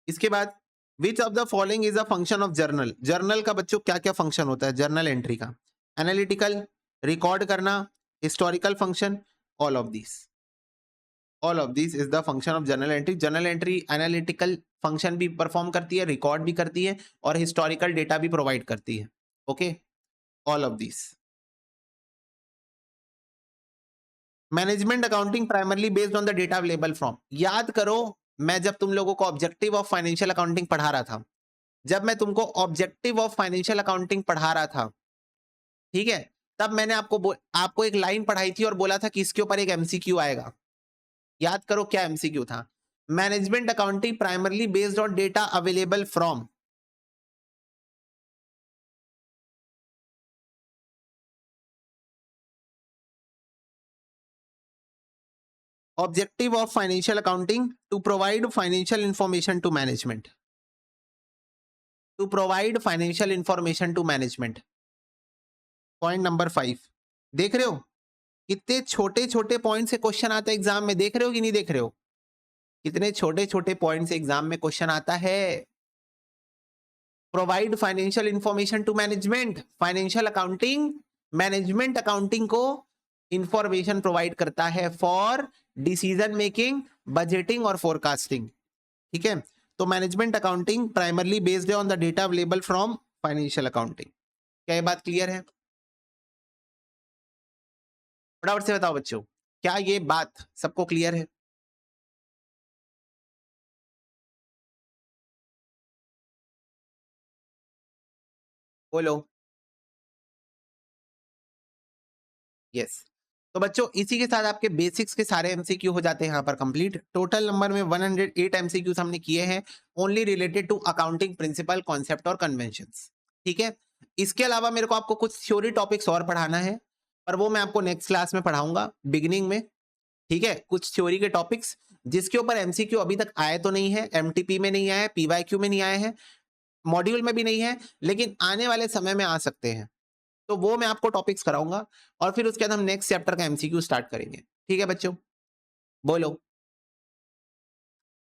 इसके बाद विच of the following is a function of journal? Journal का बच्चों क्या क्या फंक्शन होता है जर्नल एंट्री का? एनालिटिकल, रिकॉर्ड करना, historical function, all of this. All of this is the function of journal entry. Journal entry analytical function भी perform करती है, रिकॉर्ड भी करती है और हिस्टोरिकल डेटा भी प्रोवाइड करती है। Okay, all of this. Management accounting primarily based on the data available from. याद करो, मैं जब तुम लोगों को ऑब्जेक्टिव ऑफ फाइनेंशियल अकाउंटिंग पढ़ा रहा था, जब मैं तुमको ऑब्जेक्टिव ऑफ फाइनेंशियल अकाउंटिंग पढ़ा रहा था, ठीक है, तब मैंने आपको एक लाइन पढ़ाई थी और बोला था कि इसके ऊपर एक एमसीक्यू आएगा। याद करो क्या एमसीक्यू था? Management accounting primarily based on data available from. Objective of financial accounting to provide financial information to management. To provide financial information to management. Point number 5. देख रहे हो कितने छोटे छोटे पॉइंट से क्वेश्चन आता है एग्जाम में? देख रहे हो कि नहीं देख रहे हो? कितने छोटे छोटे पॉइंट से एग्जाम में क्वेश्चन आता है। Provide financial information to management. Financial accounting management accounting को इंफॉर्मेशन प्रोवाइड करता है फॉर डिसीजन मेकिंग, बजटिंग और फोरकास्टिंग। ठीक है, तो management accounting primarily based on the data available from financial accounting. क्या ये बात क्लियर है? फटाफट से बताओ बच्चों, क्या ये बात सबको क्लियर है? बोलो। यस। तो बच्चों इसी के साथ आपके बेसिक्स के सारे एमसीक्यू हो जाते हैं यहाँ पर कंप्लीट। टोटल नंबर में 108 एमसीक्यूज हमने किए हैं only related to accounting principle, concept और कन्वेंशंस। ठीक है, इसके अलावा मेरे को आपको कुछ थ्योरी टॉपिक्स और पढ़ाना है, पर वो मैं आपको नेक्स्ट क्लास में पढ़ाऊंगा बिगिनिंग में। ठीक है, कुछ थ्योरी के टॉपिक्स जिसके ऊपर एमसीक्यू अभी तक आए तो नहीं है, एमटीपी में नहीं आया है, पीवाईक्यू में नहीं आए हैं, मॉड्यूल में भी नहीं है, लेकिन आने वाले समय में आ सकते हैं। तो वो मैं आपको टॉपिक्स कराऊंगा और फिर उसके बाद हम नेक्स्ट चैप्टर का एमसीक्यू स्टार्ट करेंगे। ठीक है बच्चों, बोलो।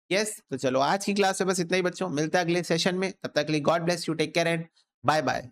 यस, तो चलो आज की क्लास में बस इतना ही बच्चों, मिलते हैं अगले सेशन में। तब तक के लिए God bless you, take care and bye bye.